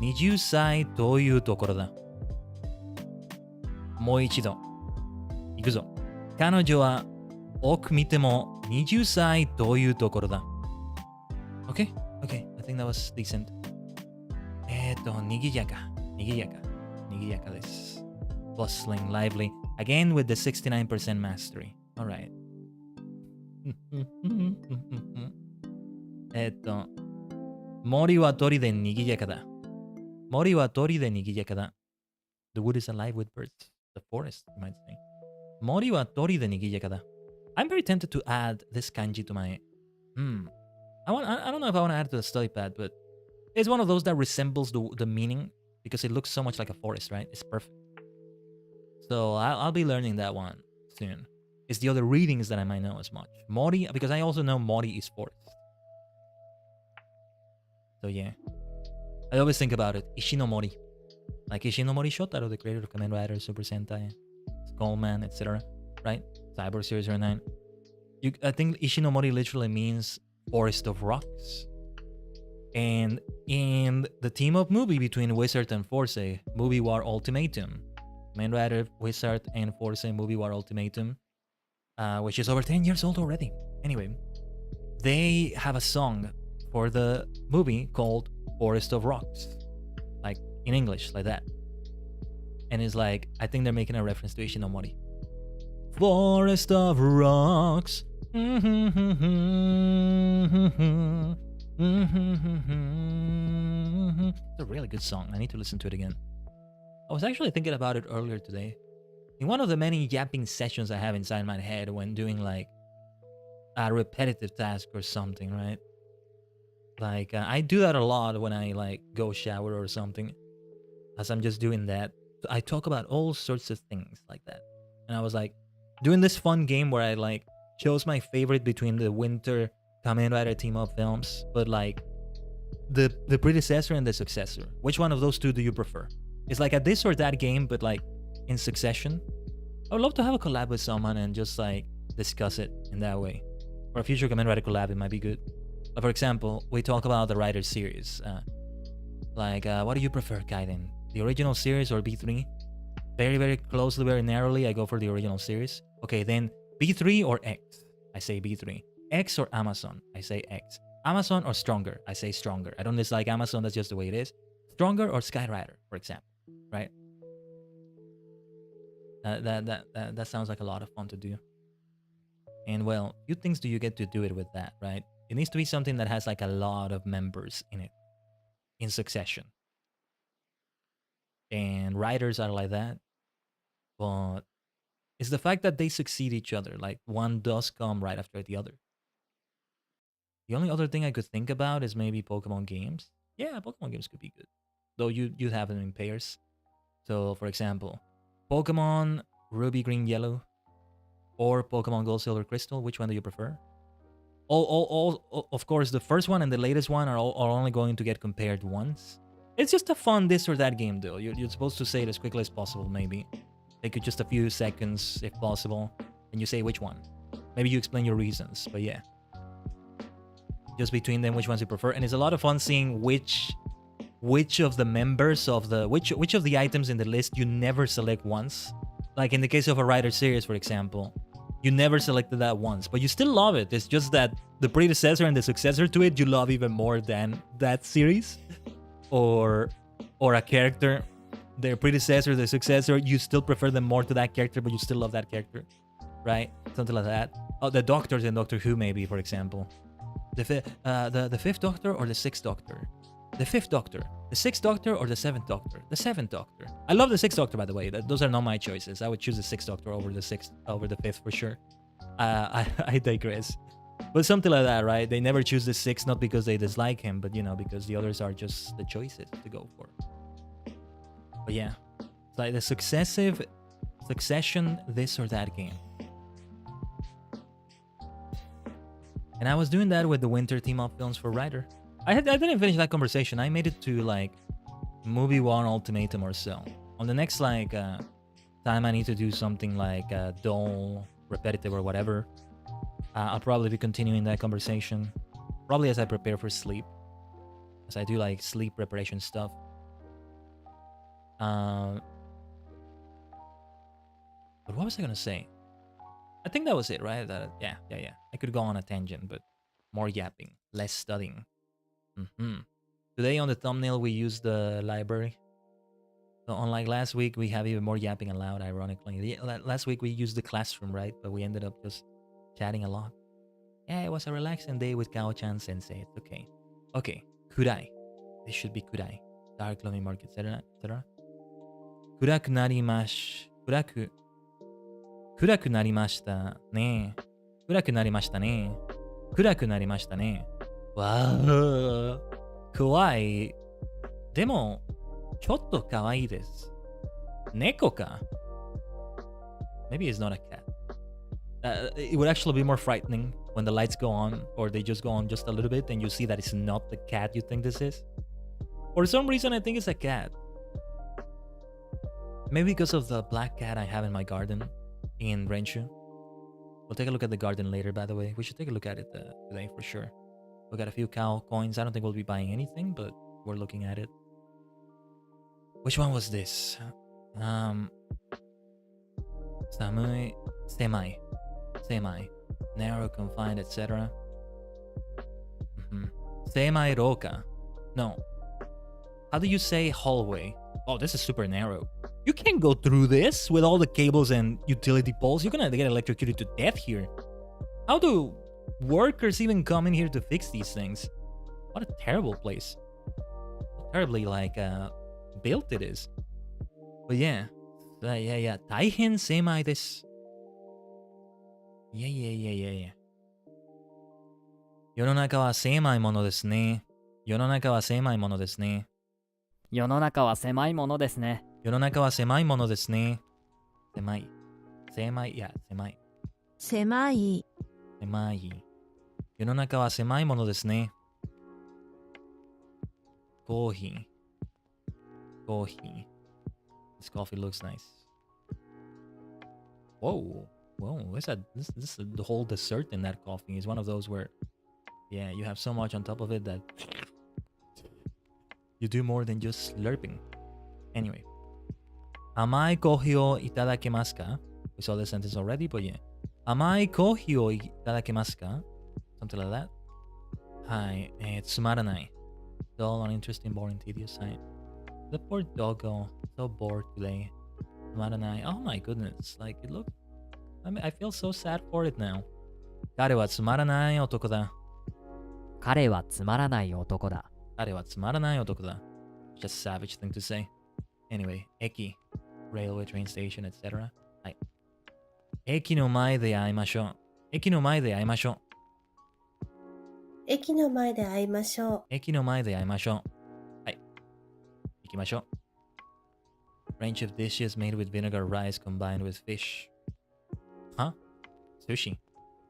20歳というところだ。もう一度。いくぞ。彼女は多く見ても20歳というところだ。Okay? Okay. I think that was decent. にぎやかです。Bustling, lively. Again with the 69% mastery. Alright. 森は鳥でにぎやかだ。森は鳥でにぎやかだ。The wood is alive with birds. The forest, you might say. 森は鳥でにぎやかだ。I'm very tempted to add this kanji to my... I don't know if I want to add it to the study pad, but it's one of those that resembles the meaning because it looks so much like a forest, right? It's perfect. So I'll be learning that one soon. It's the other readings that I might know as much. Mori, because I also know Mori is forest. So yeah. I always think about it. Ishinomori. Like Ishinomori Shotaro, the creator of Kamen Rider, Super Sentai, Skullman, etc. Right? Cyber Series 09. I think Ishinomori literally means forest of rocks. And in the team-up movie between Wizard and Force, Movie War Ultimatum, Kamen Rider, Wizard, and Force Movie War Ultimatum, which is over 10 years old already. Anyway, they have a song for the movie called Forest of Rocks. Like, in English, like that. And it's like, I think they're making a reference to Ishinomori. Forest of Rocks. It's a really good song. I need to listen to it again. I was actually thinking about it earlier today. In one of the many yapping sessions I have inside my head when doing like a repetitive task or something, right? Like I do that a lot when I like go shower or something. As I'm just doing that, I talk about all sorts of things like that. And I was like doing this fun game where I like chose my favorite between the winter Kamen Rider team-up films, but like the predecessor and the successor. Which one of those two do you prefer? It's like a this or that game, but like in succession. I would love to have a collab with someone and just like discuss it in that way. For a future Kamen Rider collab, it might be good. But for example, we talk about the Rider series. What do you prefer, Kaiden? The original series or B3? Very, very closely, very narrowly, I go for the original series. Okay, then B3 or X? I say B3. X or Amazon? I say X. Amazon or Stronger? I say Stronger. I don't dislike Amazon, that's just the way it is. Stronger or Skyrider, for example, right? That sounds like a lot of fun to do. And well, few things do you get to do it with that, right? It needs to be something that has like a lot of members in it, in succession. And writers are like that. But it's the fact that they succeed each other. Like one does come right after the other. The only other thing I could think about is maybe Pokemon games. Yeah, Pokemon games could be good. Though you'd have them in pairs. So for example, Pokemon Ruby, Green, Yellow, or Pokemon Gold, Silver, Crystal. Which one do you prefer? All of course, the first one and the latest one are only going to get compared once. It's just a fun this or that game, though. You're supposed to say it as quickly as possible, maybe. Take it just a few seconds, if possible, and you say which one. Maybe you explain your reasons, but yeah. Just between them, which ones you prefer. And it's a lot of fun seeing which of the members of the... Which of the items in the list you never select once. Like in the case of a Rider series, for example. You never selected that once, but you still love it. It's just that the predecessor and the successor to it, you love even more than that series. Or a character, their predecessor, the successor, you still prefer them more to that character, but you still love that character, right? Something like that. Oh, the Doctors in Doctor Who, maybe, for example. The Fifth Doctor or the Sixth Doctor? The Fifth Doctor. The Sixth Doctor or the Seventh Doctor? The Seventh Doctor. I love the Sixth Doctor, by the way. Those are not my choices. I would choose the Sixth Doctor over the Fifth for sure. I digress. But something like that, right? They never choose the Sixth, not because they dislike him, but, you know, because the others are just the choices to go for. But yeah, it's like the succession, this or that game. And I was doing that with the winter team-up films for Rider. I didn't finish that conversation. I made it to, like, Movie 1 Ultimatum or so. On the next, like, time I need to do something like dull, repetitive, or whatever, I'll probably be continuing that conversation. Probably as I prepare for sleep. As I do like sleep preparation stuff. But what was I gonna say? I think that was it, right? Yeah. I could go on a tangent, but more yapping, less studying. Today on the thumbnail, we use the library. So unlike last week, we have even more yapping aloud, ironically. Last week, we used the classroom, right? But we ended up just chatting a lot. Yeah, it was a relaxing day with Kao-chan sensei. It's okay. Okay, kudai. This should be kudai. Dark, gloomy, murky, etc., etc. 暗くなりましたね。暗くなりましたね。暗くなりましたね。わー。怖い。でも、ちょっと可愛いです。猫か Maybe it's not a cat. It would actually be more frightening when the lights go on or they just go on just a little bit and you see that it's not the cat you think this is. For some reason, I think it's a cat. Maybe because of the black cat I have in my garden in Renshu. We'll take a look at the garden later, by the way. We should take a look at it today for sure. We got a few cow coins. I don't think we'll be buying anything, but we're looking at it. Which one was this? Samui, semai, narrow, confined, etc. Semai roka. No. How do you say hallway? Oh, this is super narrow. You can't go through this with all the cables and utility poles. You're gonna get electrocuted to death here. How do workers even come in here to fix these things? What a terrible place. How terribly built it is. But yeah. 大変狭いです。Yeah. 世の中は狭いものですね。世の中は狭いものですね。世の中は狭いものですね。世の中は狭いものですね。狭い。狭い。狭い。世の中は狭いものですね。コーヒー。This coffee looks nice. Whoa. This is the whole dessert in that coffee. It's one of those where, yeah, you have so much on top of it that you do more than just slurping. Anyway. 甘いコーヒーをいただけますか? We saw this sentence already, but yeah. 甘いコーヒーをいただけますか? Something like that. はい。つまらない。Dull, uninteresting, boring, tedious. The poor doggo. So bored today. つまらない。Oh my goodness. Like, it looked... I feel so sad for it now. 彼はつまらない男だ。彼はつまらない男だ。彼はつまらない男だ。Just a savage thing to say. Anyway, 駅。Railway, train station, etc. はい。駅の前で会いましょう。駅の前で会いましょう。駅の前で会いましょう。駅の前で会いましょう。はい。行きましょう。Range of dishes made with vinegar rice combined with fish. Huh? Sushi.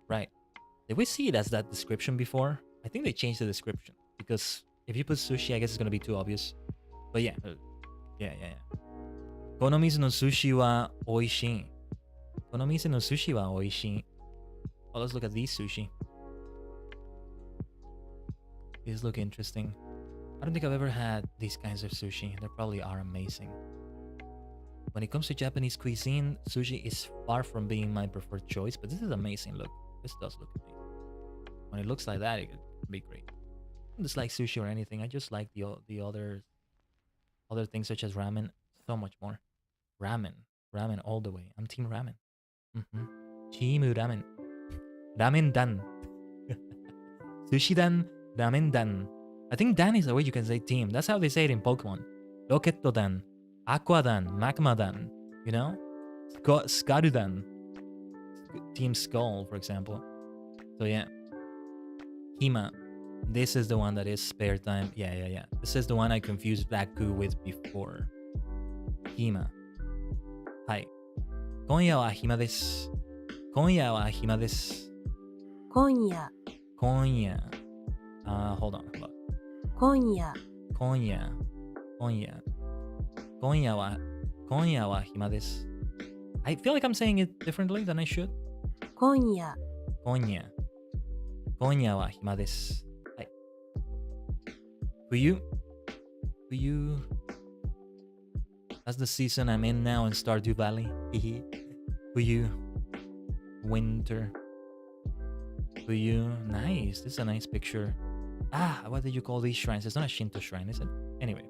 Right. Did we see it as that description before? I think they changed the description. Because if you put sushi, I guess it's gonna be too obvious. But yeah. Yeah. この店の寿司は美味しい。この店の寿司は美味しい。Oh, let's look at these sushi. These look interesting. I don't think I've ever had these kinds of sushi. They probably are amazing. When it comes to Japanese cuisine, sushi is far from being my preferred choice, but this is amazing. Look, this does look amazing. When it looks like that, it could be great. I don't dislike sushi or anything. I just like the other things such as ramen so much more. Ramen all the way. I'm team ramen. Team ramen. Ramen dan. Sushi dan, ramen dan. I think dan is the way you can say team. That's how they say it in Pokemon. Rocket dan, Aqua dan, Magma dan. You know? Skaru dan. Team Skull, for example. So yeah. Hima. This is the one that is spare time. Yeah. This is the one I confused Raku with before. Hima. はい。今夜は暇です。今夜は暇です。今夜。Hold on. 今夜今夜は暇です。I feel like I'm saying it differently than I should. 今夜、今夜。今夜は暇です。はい。冬。冬。That's the season I'm in now in Stardew Valley. Fuyu. Winter. Fuyu. Nice. This is a nice picture. What did you call these shrines? It's not a Shinto shrine, is it? Anyway.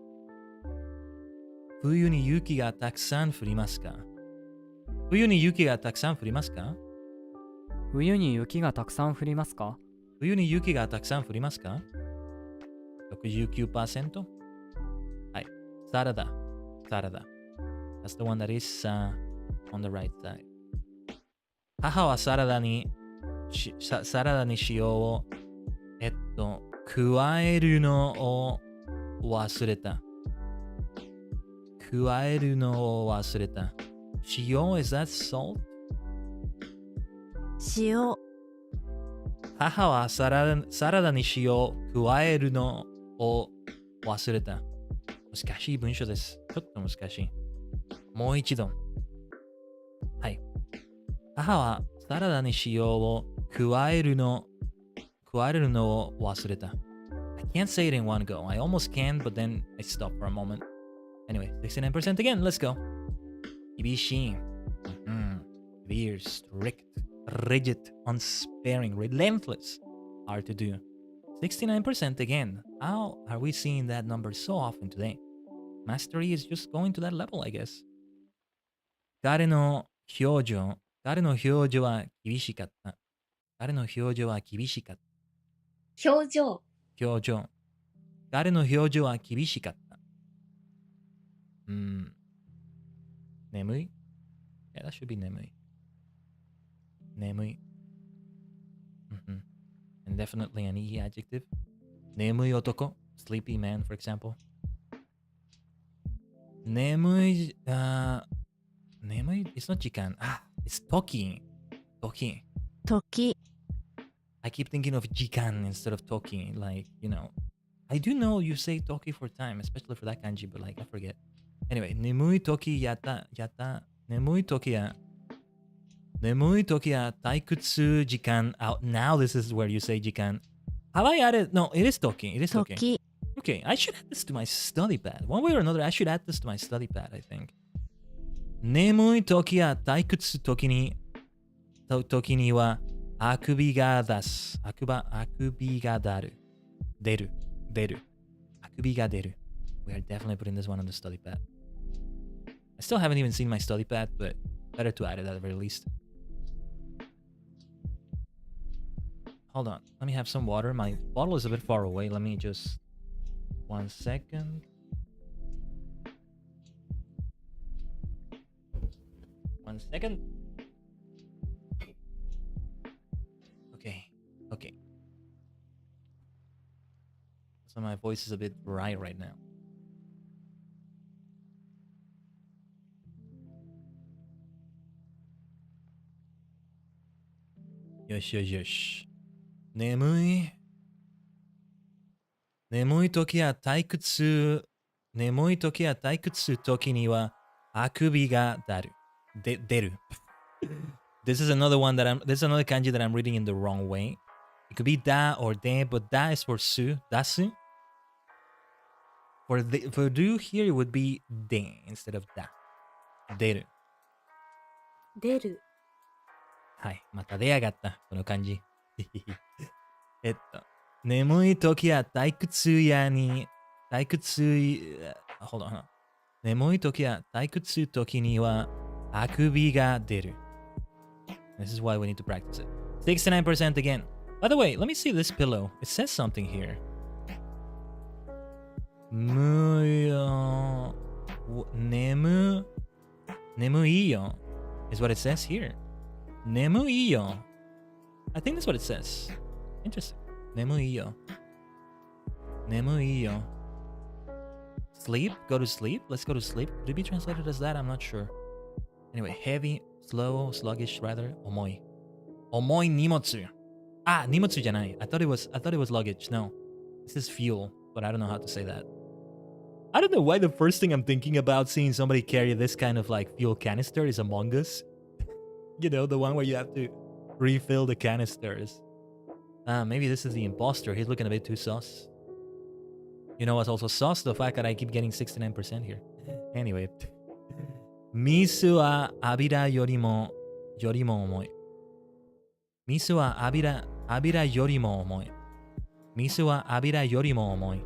冬に雪がたくさん降りますか？冬に雪がたくさん降りますか？冬に雪がたくさん降りますか？冬に雪がたくさん降りますか？ 69%? はい。サラダ。サラダ。That's the one that is on the right side. 母はサラダに塩を加えるのを忘れた。加えるのを忘れた。塩 is that salt? 塩。母はサラダに塩を加えるのを忘れた。難しい文章です。ちょっと難しい。もう一度。はい。母はサラダに塩を加えるのを忘れた。I can't say it in one go. I almost can, but then I stop for a moment. Anyway, 69% again. Let's go. 厳しい。Severe, strict, rigid, unsparing, relentless. Hard to do. 69% again. How are we seeing that number so often today? Mastery is just going to that level, I guess. 彼の表情は厳しかった。彼の表情は厳しかった。表情。彼の表情は厳しかった。眠い Yeah, that should be 眠い。眠い。And definitely an E adjective. 眠い男 Sleepy man, for example. 眠い、眠い It's not 時間。It's 時。時。I keep thinking of 時間 instead of 時. Like, you know. I do know you say 時 for time, especially for that kanji, but like, I forget. Anyway, 眠い時やった。眠い時や退屈時間 out. Now this is where you say 時間. Have I added? No, it is 時. It is 時. Okay, I should add this to my study pad. One way or another, I should add this to my study pad, I think. 眠い時や退屈時にはあくびが出す。あくびが出る。あくびが出る。We are definitely putting this one on the study pad. I still haven't even seen my study pad, but better to add it at the very least. Hold on. Let me have some water. My bottle is a bit far away. Let me just... 1 second. Okay. So my voice is a bit dry right now. Yosh. 眠い時や退屈時にはあくびが出る。This is another kanji that I'm reading in the wrong way. It could be da or de, but da is for su, dasu. For do here, it would be de instead of da. 出る。はい。また出やがった。この漢字。眠い時や退屈眠い時や退屈時にはあくびが出る。This is why we need to practice it. 69% again. By the way, let me see this pillow. It says something here. 眠いよ is what it says here. 眠いよ I think that's what it says. Interesting. 眠いよ Sleep? Go to sleep? Let's go to sleep. Could it be translated as that? I'm not sure. Anyway, heavy, slow, sluggish, rather. 重い荷物 荷物じゃない I thought it was luggage. No. This is fuel, but I don't know how to say that. I don't know why the first thing I'm thinking about seeing somebody carry this kind of like fuel canister is Among Us. You know, the one where you have to refill the canisters. Maybe this is the imposter. He's looking a bit too sus. You know what's also sus? The fact that I keep getting 69% here. Anyway. Misu wa abira yorimo omoi. Misu wa abira yorimo omoi. Misu wa abira yorimo omoi.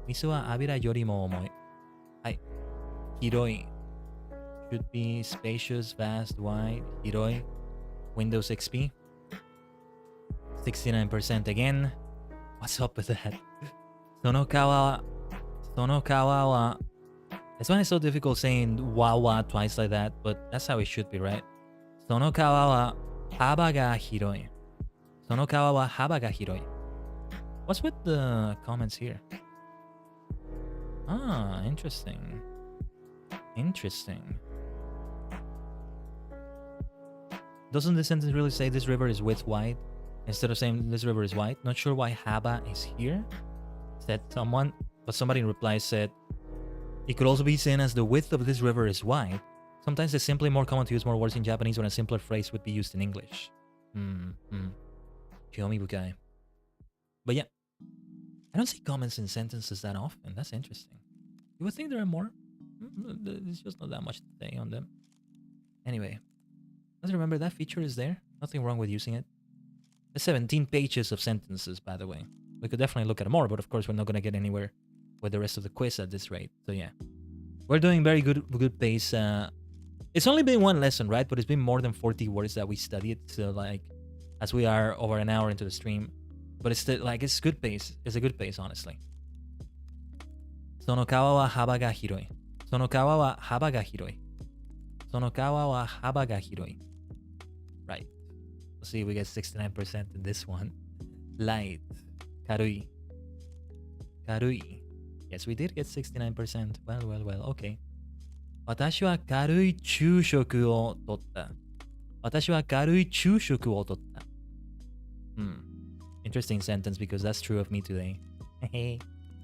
Misu wa abira yorimo omoi. Hai. Hiroi. Should be spacious, vast, wide. Hiroi. Windows XP. 69% again. What's up with that? Sonokawa wa. That's why it's so difficult saying wa twice like that, but that's how it should be, right? Sonokawa wa haba ga hiroi. Sonokawa wa haba ga hiroi. What's with the comments here? Ah, interesting. Interesting. Doesn't this sentence really say this river is width wide? Instead of saying this river is wide? Not sure why haba is here. Said someone, but somebody in reply said, it could also be seen as the width of this river is wide. Sometimes it's simply more common to use more words in Japanese when a simpler phrase would be used in English. Kyomi bukai. But yeah, I don't see comments in sentences that often. That's interesting. You would think there are more. There's just not that much to say on them. Anyway, let's remember that feature is there. Nothing wrong with using it. There's 17 pages of sentences, by the way. We could definitely look at more, but of course we're not going to get anywhere with the rest of the quiz at this rate. So yeah, we're doing very good pace. It's only been one lesson, right? But it's been more than 40 words that we studied. So like, as we are over an hour into the stream, but it's still like, it's good pace. It's a good pace, honestly. Sonokawa wa haba ga hiroi. Sonokawa wa haba ga hiroi. Sonokawa wa haba ga hiroi. Right. Let's see if we get 69% in this one. Light. Karui. Karui. Yes, we did get 69%. Well. Okay. 私は軽い昼食をとった。私は軽い昼食をとった。Interesting sentence because that's true of me today. I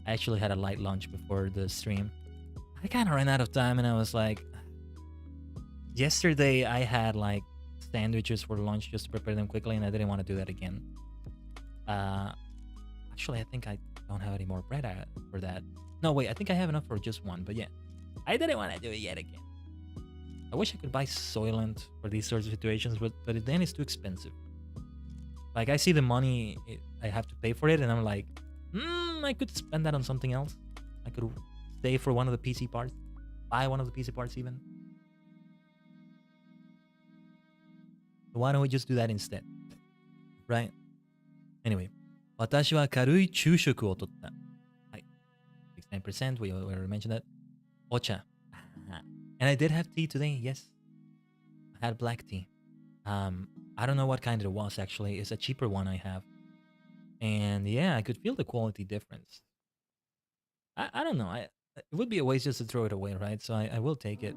actually had a light lunch before the stream. I kind of ran out of time and I was like, yesterday I had like sandwiches for lunch just to prepare them quickly and I didn't want to do that again. Actually, I think I don't have any more bread for that. No, wait, I think I have enough for just one, but yeah. I didn't want to do it yet again. I wish I could buy Soylent for these sorts of situations, but then it's too expensive. Like, I see the money I have to pay for it, and I'm like, I could spend that on something else. I could save for one of the PC parts. Buy one of the PC parts even. Why don't we just do that instead? Right? Anyway. 私は軽い昼食をとった。はい。69%, we already mentioned that. Ocha. And I did have tea today, yes. I had black tea. I don't know what kind it was, actually. It's a cheaper one I have. And yeah, I could feel the quality difference. I don't know. It would be a waste just to throw it away, right? So I will take it.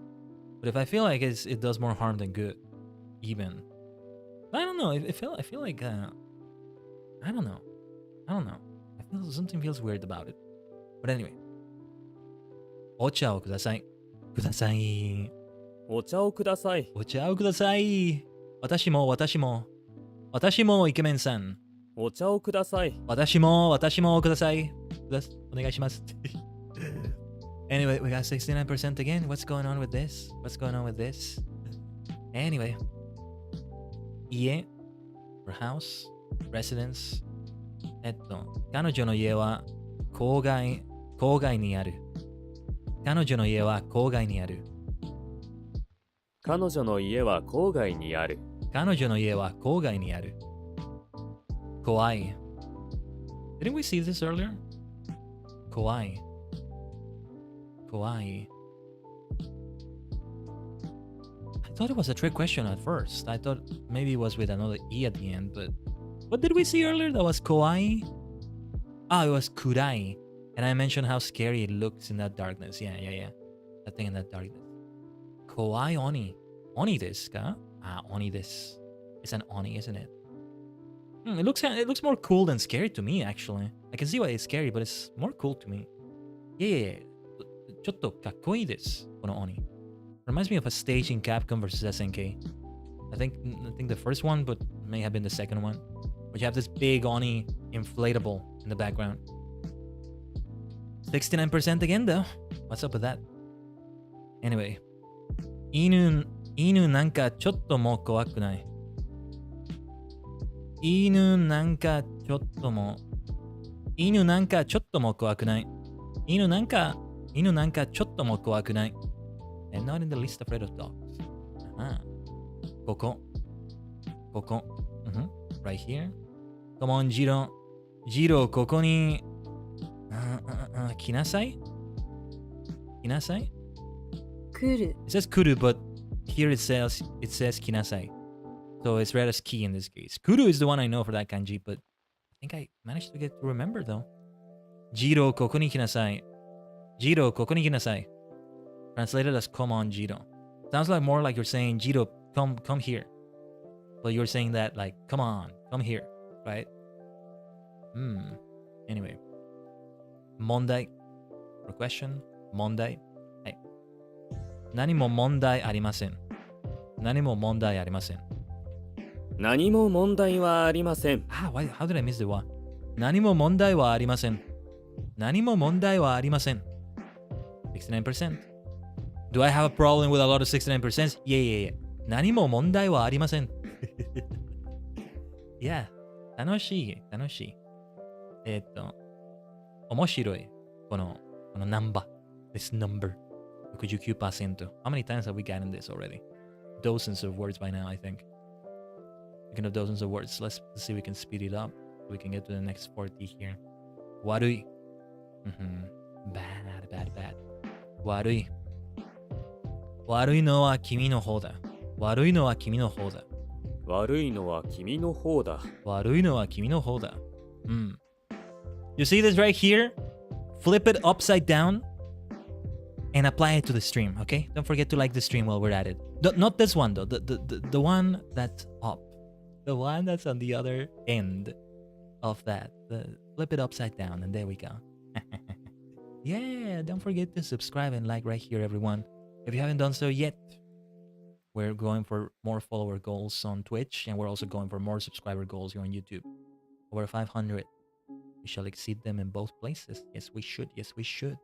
But if I feel like it does more harm than good, even. I don't know. I feel like... I don't know. I feel something feels weird about it. But anyway. お茶をください。ください。お茶をください。お茶をください。私もイケメンさん。お茶をください。私もください。お願いします。Anyway, we got 69% again. What's going on with this? Anyway. 家 or house, residence. 彼女の家は郊外にある。彼女の家は郊外にある。彼女の家は郊外にある。彼女の家は郊外にある。怖い。Didn't we see this earlier? 怖い。I thought it was a trick question at first. I thought maybe it was with another E at the end, but what did we see earlier? That was kawaii? It was kurai. And I mentioned how scary it looks in that darkness. Yeah. That thing in that darkness. Kawaii oni. Oni desu ka? Oni desu. It's an oni, isn't it? It looks more cool than scary to me, actually. I can see why it's scary, but it's more cool to me. Yeah. ちょっとかっこいいです。この鬼。Reminds me of a stage in Capcom versus SNK. I think the first one, but may have been the second one. Where you have this big oni inflatable in the background. 69% again though. What's up with that? Anyway. 犬なんかちょっとも怖くない。犬なんかちょっとも怖くない。犬なんかちょっとも怖くない。I'm not in the least afraid of dogs. ここ。Right here. Come on, ジロー、ここに。来なさい。来なさい。来る。It says kuru, but here it says kinasai. So it's read as ki in this case. Kuru is the one I know for that kanji, but I think I managed to get to remember though. Jiro, koko ni kinasai. Jiro, koko ni kinasai. Translated as come on, Jiro. Sounds like more like you're saying, Jiro, come here. But you're saying that like, come on, come here, right? Anyway. Mondai. For question, mondai. 何も問題ありません。何も問題ありません。何も問題はありません。How did I miss the one? 何も問題はありません。何も問題はありません。69%. Do I have a problem with a lot of 69%? Yeah. 何も問題はありません。Yeah. 楽しい。面白い。このナンバー。This number. 69%. How many times have we gotten this already? Dozens of words by now, I think. Speaking of dozens of words, let's see if we can speed it up. So we can get to the next 40 here. Warui. Bad. Warui. 悪いのは君の方だ。悪いのは君の方だ。悪いのは君の方だ。悪いのは君の方だ。You see this right here? Flip it upside down and apply it to the stream, okay? Don't forget to like the stream while we're at it. Not this one though, the one that's up. The one that's on the other end of that. Flip it upside down and there we go. Yeah, don't forget to subscribe and like right here, everyone. If you haven't done so yet, we're going for more follower goals on Twitch and we're also going for more subscriber goals here on YouTube. Over 500. We shall exceed them in both places. Yes, we should. Yes, we should.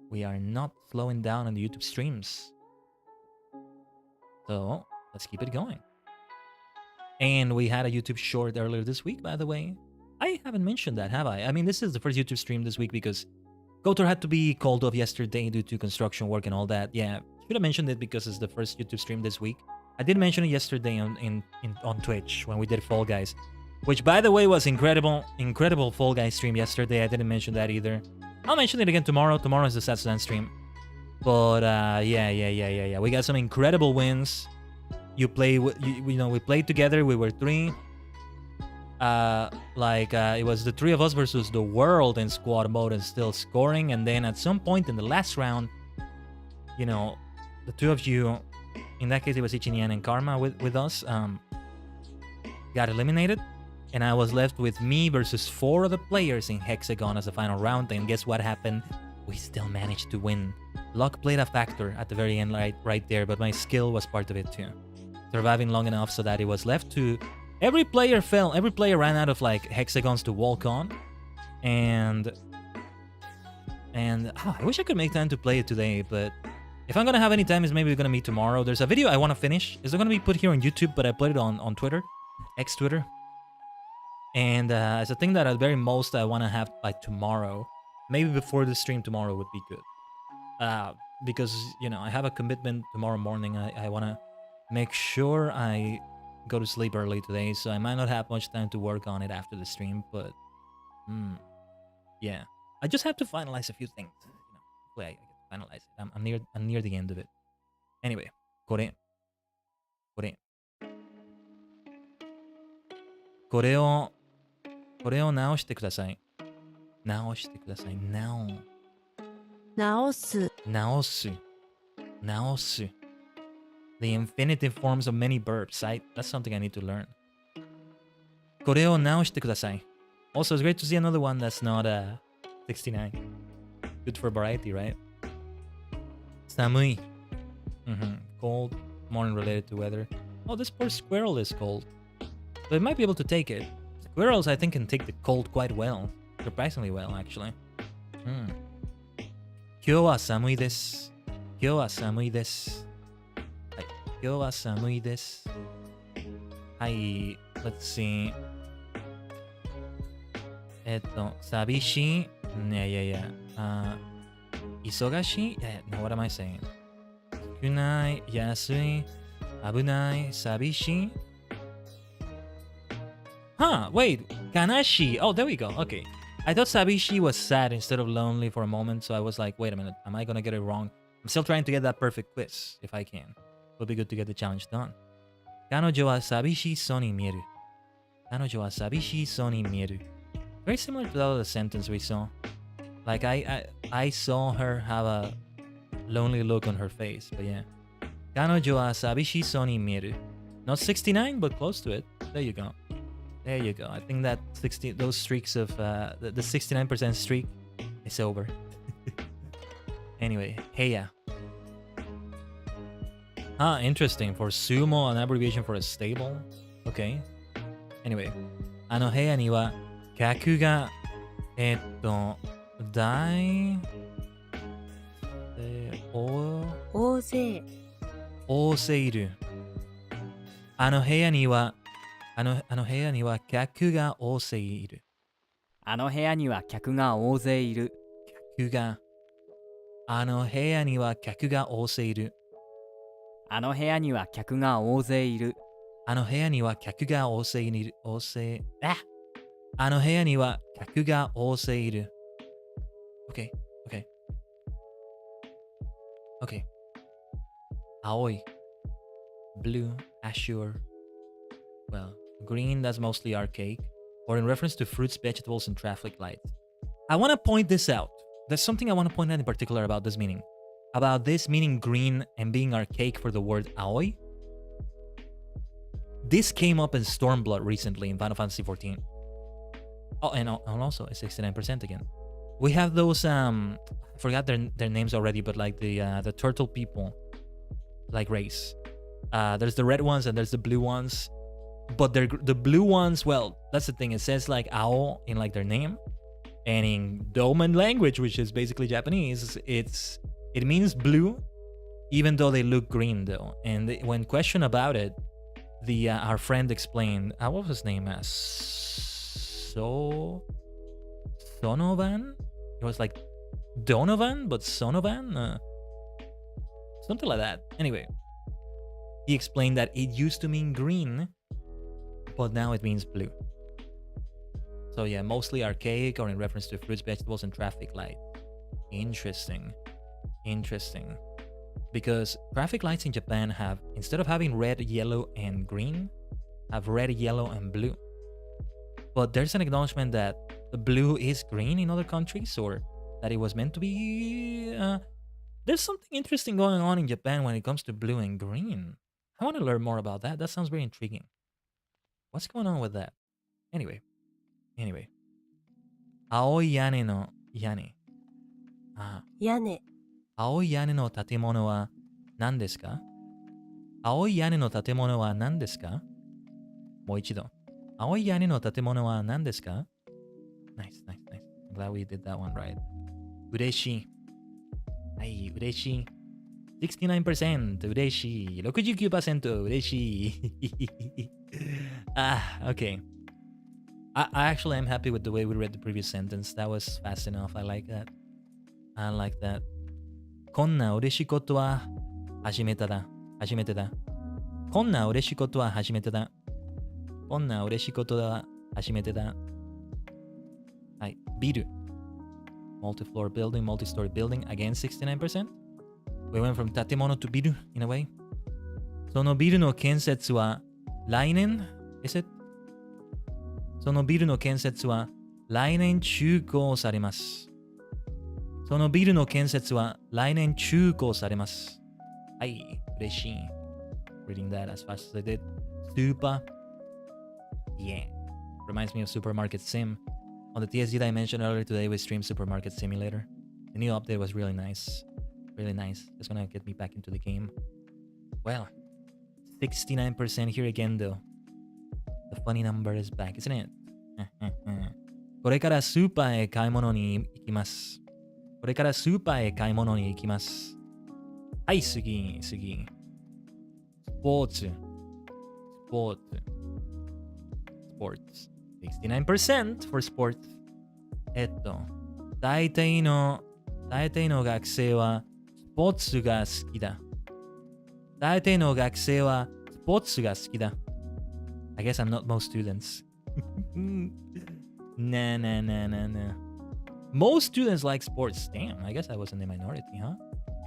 We are not slowing down on the YouTube streams. So, let's keep it going. And we had a YouTube short earlier this week, by the way. I haven't mentioned that, have I? I mean, this is the first YouTube stream this week because Kotor had to be called off yesterday due to construction work and all that. Yeah, should have mentioned it because it's the first YouTube stream this week. I did mention it yesterday on Twitch when we did Fall Guys. Which, by the way, was incredible Fall Guys stream yesterday. I didn't mention that either. I'll mention it again tomorrow. Tomorrow is the Satsudan stream. But yeah. We got some incredible wins. We played together. We were three. It was the three of us versus the world in squad mode and still scoring. And then at some point in the last round, the two of you, in that case it was Ichinian and Karma with us, got eliminated. And I was left with me versus 4 other players in Hexagon as the final round. And guess what happened? We still managed to win. Luck played a factor at the very end right there, but my skill was part of it too. Surviving long enough so that it was left to... Every player fell. Every player ran out of hexagons to walk on. And I wish I could make time to play it today, but if I'm gonna have any time, it's maybe gonna be tomorrow. There's a video I want to finish. It's gonna be put here on YouTube, but I played it on Twitter. X-Twitter. And it's a thing that at very most I want to have by tomorrow. Maybe before the stream tomorrow would be good. Because, I have a commitment tomorrow morning. I want to make sure I go to sleep early today. So I might not have much time to work on it after the stream. But, yeah. I just have to finalize a few things. Hopefully I can finalize it. I'm near the end of it. Anyway. これを直してください。直す。The infinitive forms of many verbs. That's something I need to learn. これを直してください。Also, it's great to see another one that's not 69. Good for variety, right? Samui. Cold, more related to weather. Oh, this poor squirrel is cold. So it might be able to take it. Squirrels, I think, can take the cold quite well. Surprisingly well, actually. 今日は寒いです。今日は寒いです。はい。今日は寒いです。はい。Let's see. 寂しい。忙しい。No, what am I saying? 少ない、安い、危ない、寂しい。Huh, wait. 悲しい。Oh, there we go. Okay. I thought sabishi was sad instead of lonely for a moment, so I was like, wait a minute, am I gonna get it wrong? I'm still trying to get that perfect quiz, if I can. It'll be good to get the challenge done. 彼女は寂しそうに見える。彼女は寂しそうに見える。Very similar to the other sentence we saw. Like, I saw her have a lonely look on her face, but yeah. 彼女は寂しそうに見える。Not 69, but close to it. There you go. There you go. I think that those streaks of the 69% streak is over. Anyway, heya. Ah, interesting. For sumo, an abbreviation for a stable. Okay. Anyway, あの部屋には客が大勢いる。あの部屋には客が大勢いる。あの部屋には客が大勢いる。あの部屋には客が大勢いる。あの部屋には客が大勢いる。あの部屋には客が大勢いる。あの部屋には客が大勢いる。Okay, okay. Okay. 青い。Blue, azure. Well, green, that's mostly archaic. Or in reference to fruits, vegetables, and traffic lights. I want to point this out. There's something I want to point out in particular about this meaning. About this meaning green and being archaic for the word aoi. This came up in Stormblood recently in Final Fantasy XIV. Oh, and also it's 69% again. We have those I forgot their names already, but like the turtle people, like race. There's the red ones and there's the blue ones. But the blue ones, well, that's the thing. It says like ao in like their name, and in Doman language, which is basically Japanese, it means blue, even though they look green though. And when questioned about it, our friend explained, what was his name? Sonovan? It was like Donovan, but Sonovan? Something like that. Anyway, he explained that it used to mean green, but now it means blue. So yeah, mostly archaic or in reference to fruits, vegetables, and traffic light. Interesting. Because traffic lights in Japan have, instead of having red, yellow, and green, have red, yellow, and blue. But there's an acknowledgement that the blue is green in other countries, or that it was meant to be. There's something interesting going on in Japan when it comes to blue and green. I want to learn more about that. That sounds very intriguing. What's going on with that? Anyway. 青い屋根の屋根。屋根青い屋根の建物は何ですか？青い屋根の建物は何ですか？もう一度。青い屋根の建物は何ですか？ Nice. I'm glad we did that one right. 嬉しい。はい、嬉しい。69% 嬉しい。69% 嬉しい。Okay. I actually am happy with the way we read the previous sentence. That was fast enough. I like that. こんな嬉しいことは初めてだ。こんな嬉しいことは初めてだ。こんな嬉しいことは初めてだ。はい。ビル。Multi-floor building, multi-story building. Again, 69%. We went from 建物 to ビル in a way. そのビルの建設は来年 Is it? そのビルの建設は来年中行されます。そのビルの建設は来年中行されます。はい、嬉しい。Reading that as fast as I did. Super. Yeah. Reminds me of Supermarket Sim. On the TSD that I mentioned earlier today, we streamed Supermarket Simulator. The new update was really nice. Really nice. That's gonna get me back into the game. Well, 69% here again though. The funny number is back, isn't it? これからスーパーへ買い物に行きます。これからスーパーへ買い物に行きます。はい、次。スポーツ。69% for sports. 大体の学生はスポーツが好きだ。大体の学生はスポーツが好きだ。I guess I'm not most students. Nah. Most students like sports. Damn, I guess I was in the minority, huh?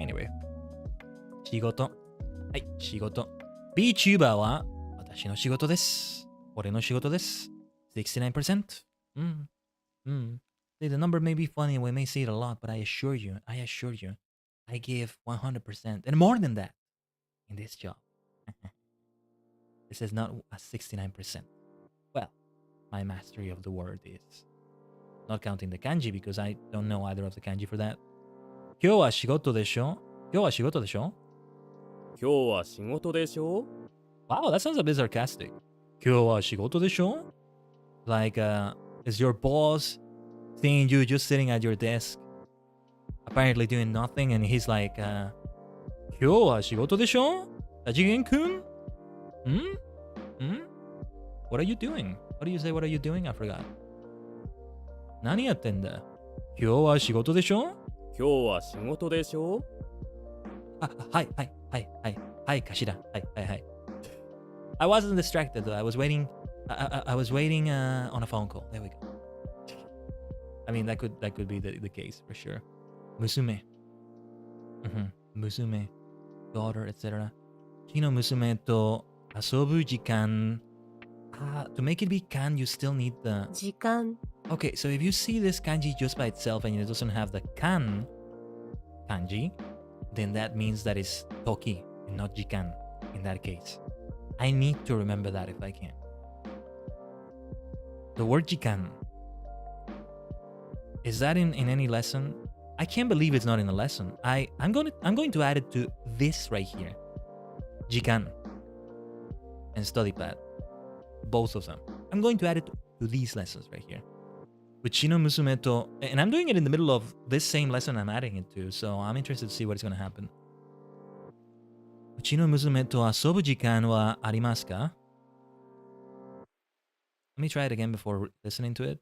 Anyway. 仕事。はい、仕事。VTuber は私の仕事です。俺の仕事です。69%. See, the number may be funny and we may see it a lot, but I assure you, I give 100% and more than that in this job. This is not a 69%. Well, my mastery of the word is not counting the kanji because I don't know either of the kanji for that. 今日は仕事でしょ 今日は仕事でしょ Wow, that sounds a bit sarcastic. 今日は仕事でしょ Like, is your boss seeing you just sitting at your desk, apparently doing nothing, and he's like, 今日は仕事でしょ大次元くん What are you doing? What do you say, what are you doing? I forgot. 何やってんだ今日は仕事でしょ今日は仕事でしょはい、頭。はい。I wasn't distracted though. I was waiting on a phone call. There we go. I mean, that could be the case for sure. 娘。娘。daughter, etc. うちの娘と遊ぶ時間。To make it be kan, you still need the... 時間。Okay, so if you see this kanji just by itself and it doesn't have the kan kanji, then that means that it's toki and not jikan in that case. I need to remember that if I can. The word jikan. Is that in any lesson? I can't believe it's not in a lesson. I'm going to add it to this right here. Jikan and study pad. Both of them. I'm going to add it to these lessons right here. Uchi no musume to, and I'm doing it in the middle of this same lesson I'm adding it to, so I'm interested to see what's going to happen. Uchi no musume to asobu jikan wa arimasu ka? Let me try it again before listening to it.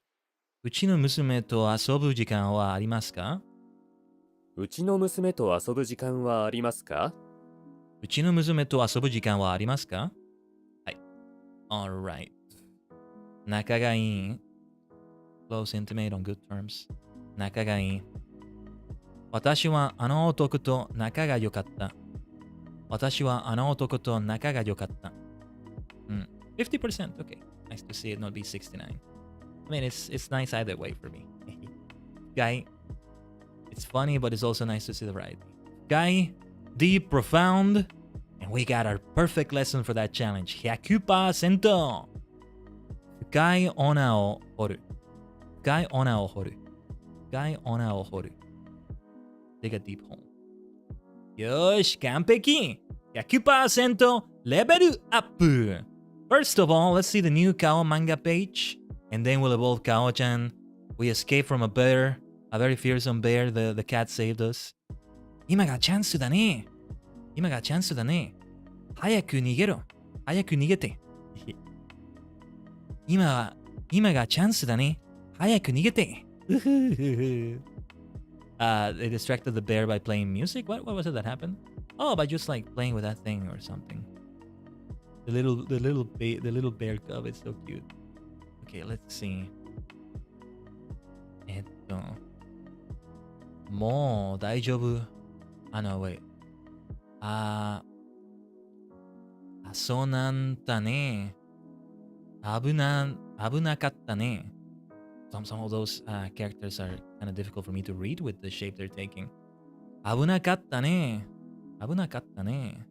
Uchi no musume to asobu jikan wa arimasu ka? うちの娘と遊ぶ時間はありますかうちの娘と遊ぶ時間はありますかはい。Alright. 仲がいい。Close, intimate, on good terms. 仲がいい。私はあの男と仲が良かった。私はあの男と仲が良かった。50%. Okay. Nice to see it not be 69. I mean, it's nice either way for me. Guy. It's funny, but it's also nice to see the variety. Guy, deep, profound, and we got our perfect lesson for that challenge. 100%! 深い穴を掘る。深い穴を掘る。深い穴を掘る。Dig a deep hole. よーし、完璧 !100% レベルアップ First of all, let's see the new Kao manga page. And then we'll evolve Kao-chan. We escape from a bear. A very fearsome bear, the cat saved us. 今がチャンスだね。今がチャンスだね。早く逃げろ。早く逃げて。今がチャンスだね。早く逃げて。They distracted the bear by playing music? What was it that happened? Oh, by just like playing with that thing or something. The little bear cub is so cute. Okay, let's see. もう大丈夫。wait. そうなんだね。危なかったね。Some of those characters are kind of difficult for me to read with the shape they're taking. 危なかったね。危なかったね。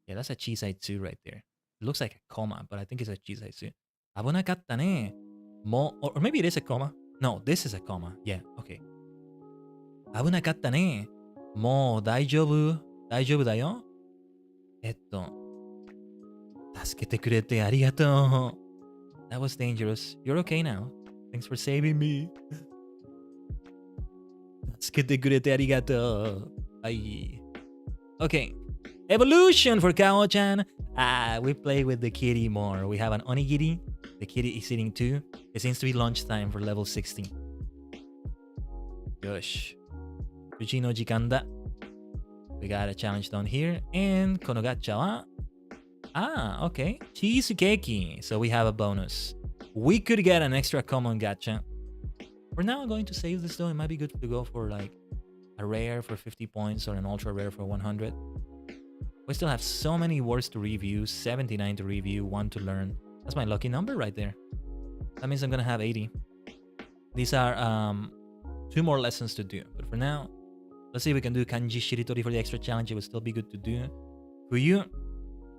Yeah, that's a chisai-tsu right there. It looks like a comma, but I think it's a chisai-tsu. 危なかったね。もう、or maybe it is a comma. No, this is a comma. Yeah, okay. 危なかったね。もう大丈夫だよ。助けてくれてありがとう。That was dangerous. You're okay now. Thanks for saving me. 助けてくれてありがとう。はい。Okay. Evolution for Kao-chan. We play with the kitty more. We have an onigiri. The kitty is eating too. It seems to be lunchtime for level 60. よし。うちの時間だ。We got a challenge down here. And このガッチャはokay. Cheesecake. So we have a bonus. We could get an extra common gacha. For now, I'm going to save this though. It might be good to go for like a rare for 50 points or an ultra rare for 100. We still have so many words to review, 79 to review, 1 to learn. That's my lucky number right there. That means I'm gonna have 80. These are 2 more lessons to do. But for now, let's see if we can do kanji shiritori for the extra challenge. It would still be good to do. Fuyu.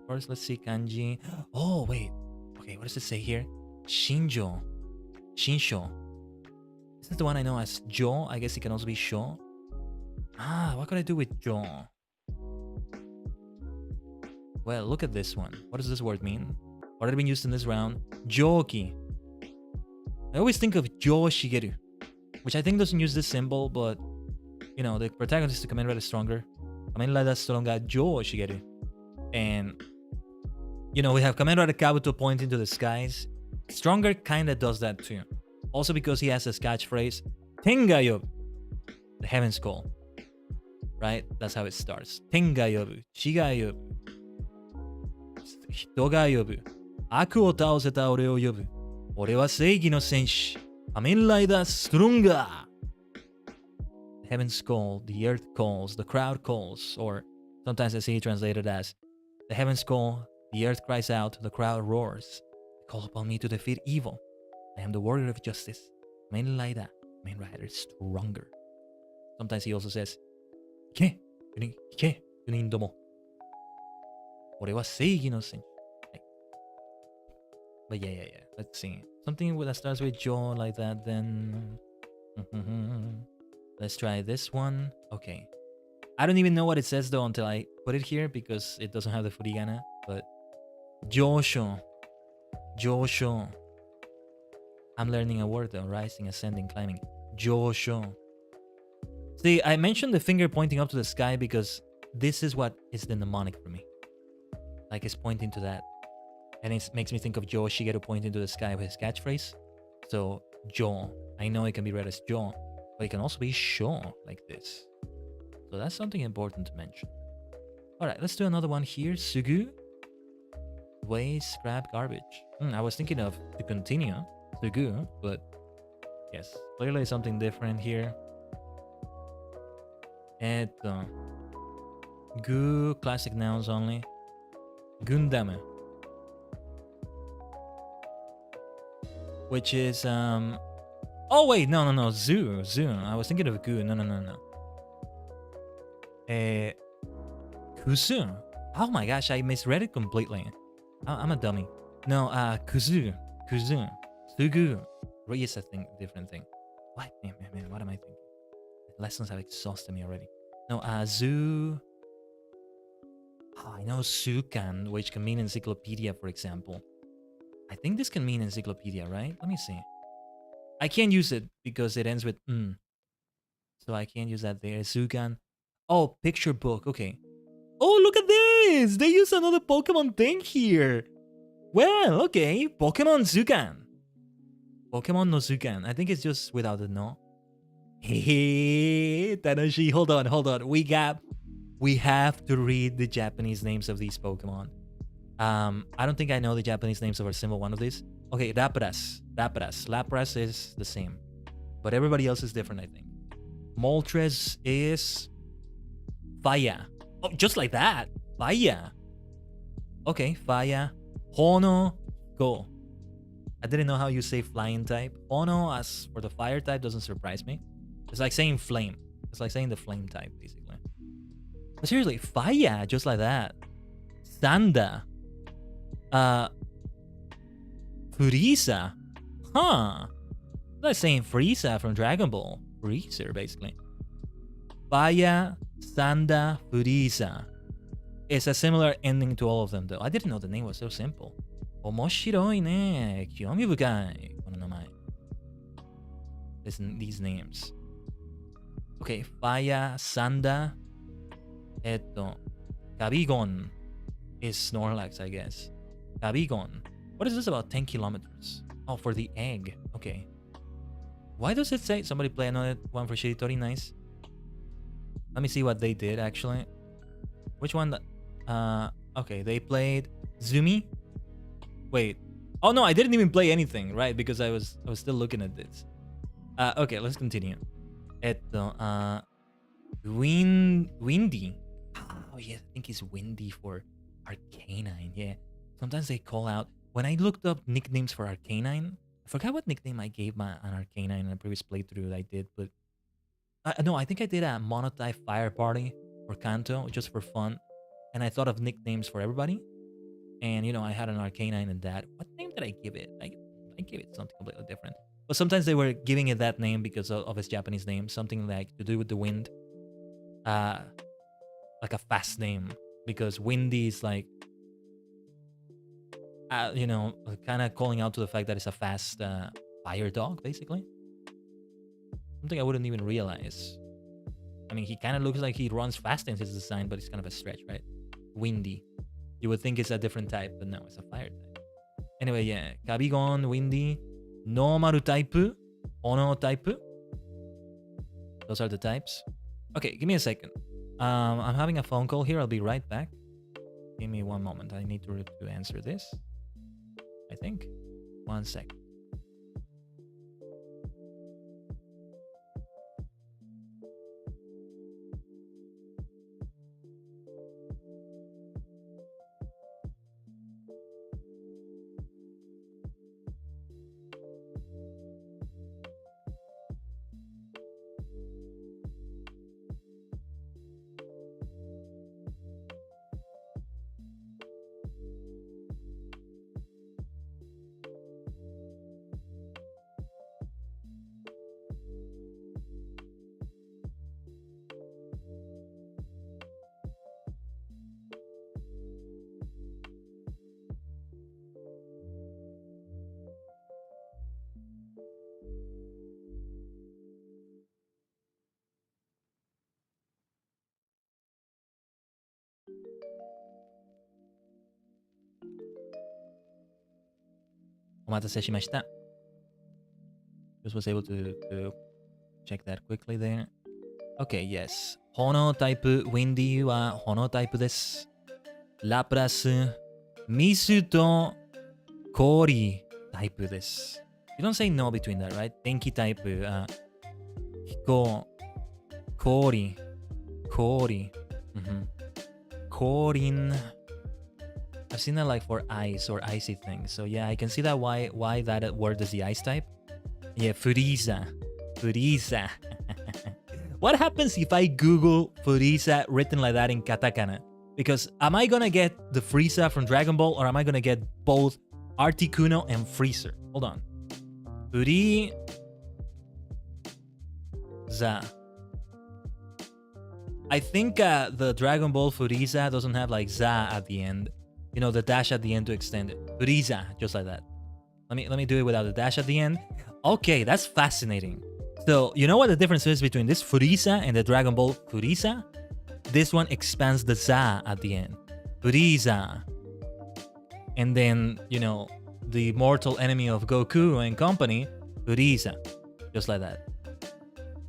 First, let's see kanji. Oh, wait. Okay, what does it say here? Shinsho. This is the one I know as jo. I guess it can also be sho. What could I do with jo? Well, look at this one. What does this word mean? Already been used in this round. Joki. I always think of Jo Shigeru, which I think doesn't use this symbol, but you know, the protagonist is Kamen Rider stronger. Kamen Rider stronger Jo Shigeru. And you know, we have Kamen Rider Kabuto pointing to the skies. Stronger kinda does that too. Also because he has this catchphrase, Tenga yobu, the heaven's call. Right? That's how it starts. Tenga yobu, Shiga yobu, Hito ga yobu, Aku o taoseta ore o yobu, Ore wa seigi no senshi, Kamen Rider stronger. The heavens call, the earth calls, the crowd calls, or sometimes I see it translated as the heavens call, the earth cries out, the crowd roars. They call upon me to defeat evil. I am the warrior of justice. Kamen Rider. Kamen Rider is stronger. Sometimes he also says, Ike, yunin domo. Ore wa seigi no senshi. But yeah. Let's see. Something that starts with Jo like that, then. Let's try this one. Okay. I don't even know what it says though until I put it here because it doesn't have the furigana. But Josho. I'm learning a word though. Rising, ascending, climbing. Josho. See, I mentioned the finger pointing up to the sky because this is what is the mnemonic for me. Like it's pointing to that. And it makes me think of Jo Shigeru pointing to the sky with his catchphrase. So, Jo. I know it can be read as Jo, but it can also be Sho, like this. So that's something important to mention. Alright, let's do another one here. Sugu. Waste, scrap, garbage. I was thinking of to continue. Sugu, but yes. Clearly something different here. Gu, classic nouns only. Gundam. Which is oh wait, no, Zoo. I was thinking of Gu. No. Kuzu. Oh my gosh, I misread it completely. I'm a dummy. No, Kuzu. Sugu. Re is a different thing. What? Man, what am I thinking? The lessons have exhausted me already. No, Zoo. Oh, I know Sukan, which can mean encyclopedia, for example. I think this can mean encyclopedia, right? Let me see. I can't use it because it ends with So I can't use that there. Sukan. Oh, picture book. Okay. Oh, look at this! They use another Pokemon thing here. Well, okay. Pokemon Zukan. Pokemon no Zukan. I think it's just without the no. Hey, Tanoshi. Hold on. We have to read the Japanese names of these Pokemon. I don't think I know the Japanese names of a single one of these. Okay, Lapras. Lapras is the same. But everybody else is different, I think. Moltres is Fire. Oh, just like that. Fire. Okay, Fire. Hono, go. I didn't know how you say flying type. Hono, as for the fire type, doesn't surprise me. It's like saying flame. It's like saying the flame type, basically. But seriously, Fire, just like that. Sanda. Frieza. Huh. It's like saying Frieza from Dragon Ball. Freezer, basically. Fire, Sanda, Furisa. It's a similar ending to all of them, though. I didn't know the name was so simple. 面白いね。興味深い。この名前。These names. Okay, Faya, Sanda. Kabigon is Snorlax, I guess. Kabigon. What is this about 10 kilometers? Oh, for the egg. Okay. Why does it say somebody play another one for Shiritori? Nice. Let me see what they did, actually. Which one? Okay, they played Zumi. Wait. Oh, no, I didn't even play anything, right? Because I was still looking at this. Okay, let's continue. Windy. Oh, yeah, I think it's Windy for Arcanine. Yeah. Sometimes they call out. When I looked up nicknames for Arcanine, I forgot what nickname I gave an Arcanine in a previous playthrough that I did, but no, I think I did a Monotype Fire Party for Kanto just for fun, and I thought of nicknames for everybody, and I had an Arcanine in that. What name did I give it? I gave it something completely different, but sometimes they were giving it that name because of its Japanese name, something like to do with the wind, like a fast name, because Windy is like kind of calling out to the fact that it's a fast fire dog, basically. Something I wouldn't even realize. I mean, he kind of looks like he runs fast in his design, but it's kind of a stretch, right? Windy. You would think it's a different type, but no, it's a fire type. Anyway, yeah. Kabigon, Windy, Normal type, Ono type. Those are the types. Okay, give me a second. I'm having a phone call here. I'll be right back. Give me one moment. I need to answer this. I think. 1 sec. Just was able to check that quickly there. Okay, yes. Hono type Windy wa Hono type desu. Lapras Misu to Kori type desu. You don't say no between that, right? Tenki type Hiko Kori Korin. I've seen that like for ice or icy things. So yeah, I can see that why that word is the ice type. Yeah, Frieza. What happens if I Google Frieza written like that in katakana? Because am I gonna get the Frieza from Dragon Ball, or am I gonna get both Articuno and Freezer? Hold on. Frieza. I think the Dragon Ball Frieza doesn't have like za at the end. The dash at the end to extend it. Frieza, just like that. Let me do it without the dash at the end. Okay, that's fascinating. So, you know what the difference is between this Frieza and the Dragon Ball Frieza? This one expands the za at the end. Frieza. And then, the mortal enemy of Goku and company, Frieza. Just like that.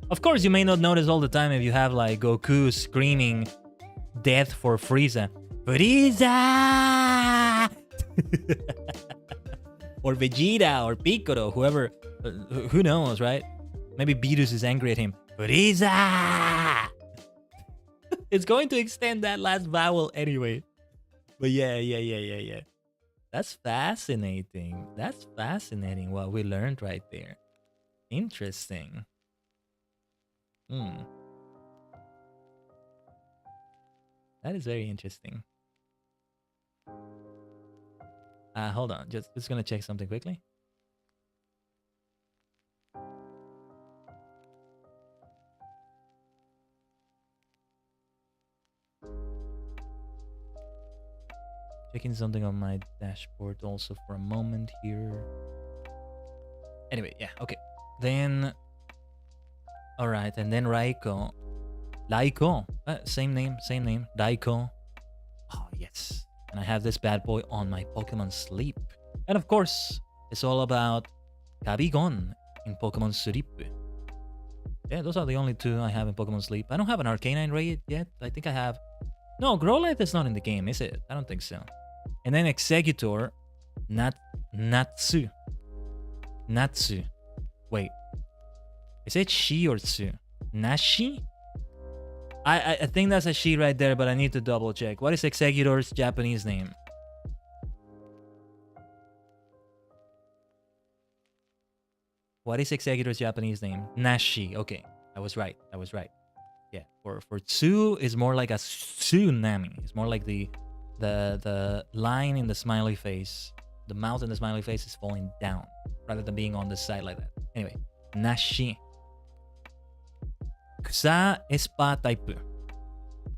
Of course, you may not notice all the time if you have like Goku screaming death for Frieza. Frieza! Or Vegeta or Piccolo, whoever, who knows, right? Maybe Beerus is angry at him. Frieza! It's going to extend that last vowel anyway. But yeah. That's fascinating. That's fascinating what we learned right there. Interesting. That is very interesting. Hold on. Just gonna check something quickly. Checking something on my dashboard also for a moment here. Anyway, yeah, okay. Then, alright, and then Raiko. Same name, Raiko. Oh, yes. And I have this bad boy on my Pokemon Sleep. And of course, it's all about Kabigon in Pokemon Sleep. Yeah, those are the only two I have in Pokemon Sleep. I don't have an Arcanine raid yet. I think I have... No, Growlithe is not in the game, is it? I don't think so. And then Executor, Natsu. Wait. Is it she or tsu? Nashi? I think that's a she right there, but I need to double check. What is Executor's Japanese name? What is Executor's Japanese name? Nashi. Okay, I was right. Yeah, for tsu is more like a tsunami. It's more like the line in the smiley face. The mouth in the smiley face is falling down rather than being on the side like that. Anyway, Nashi. Kusa Espa type.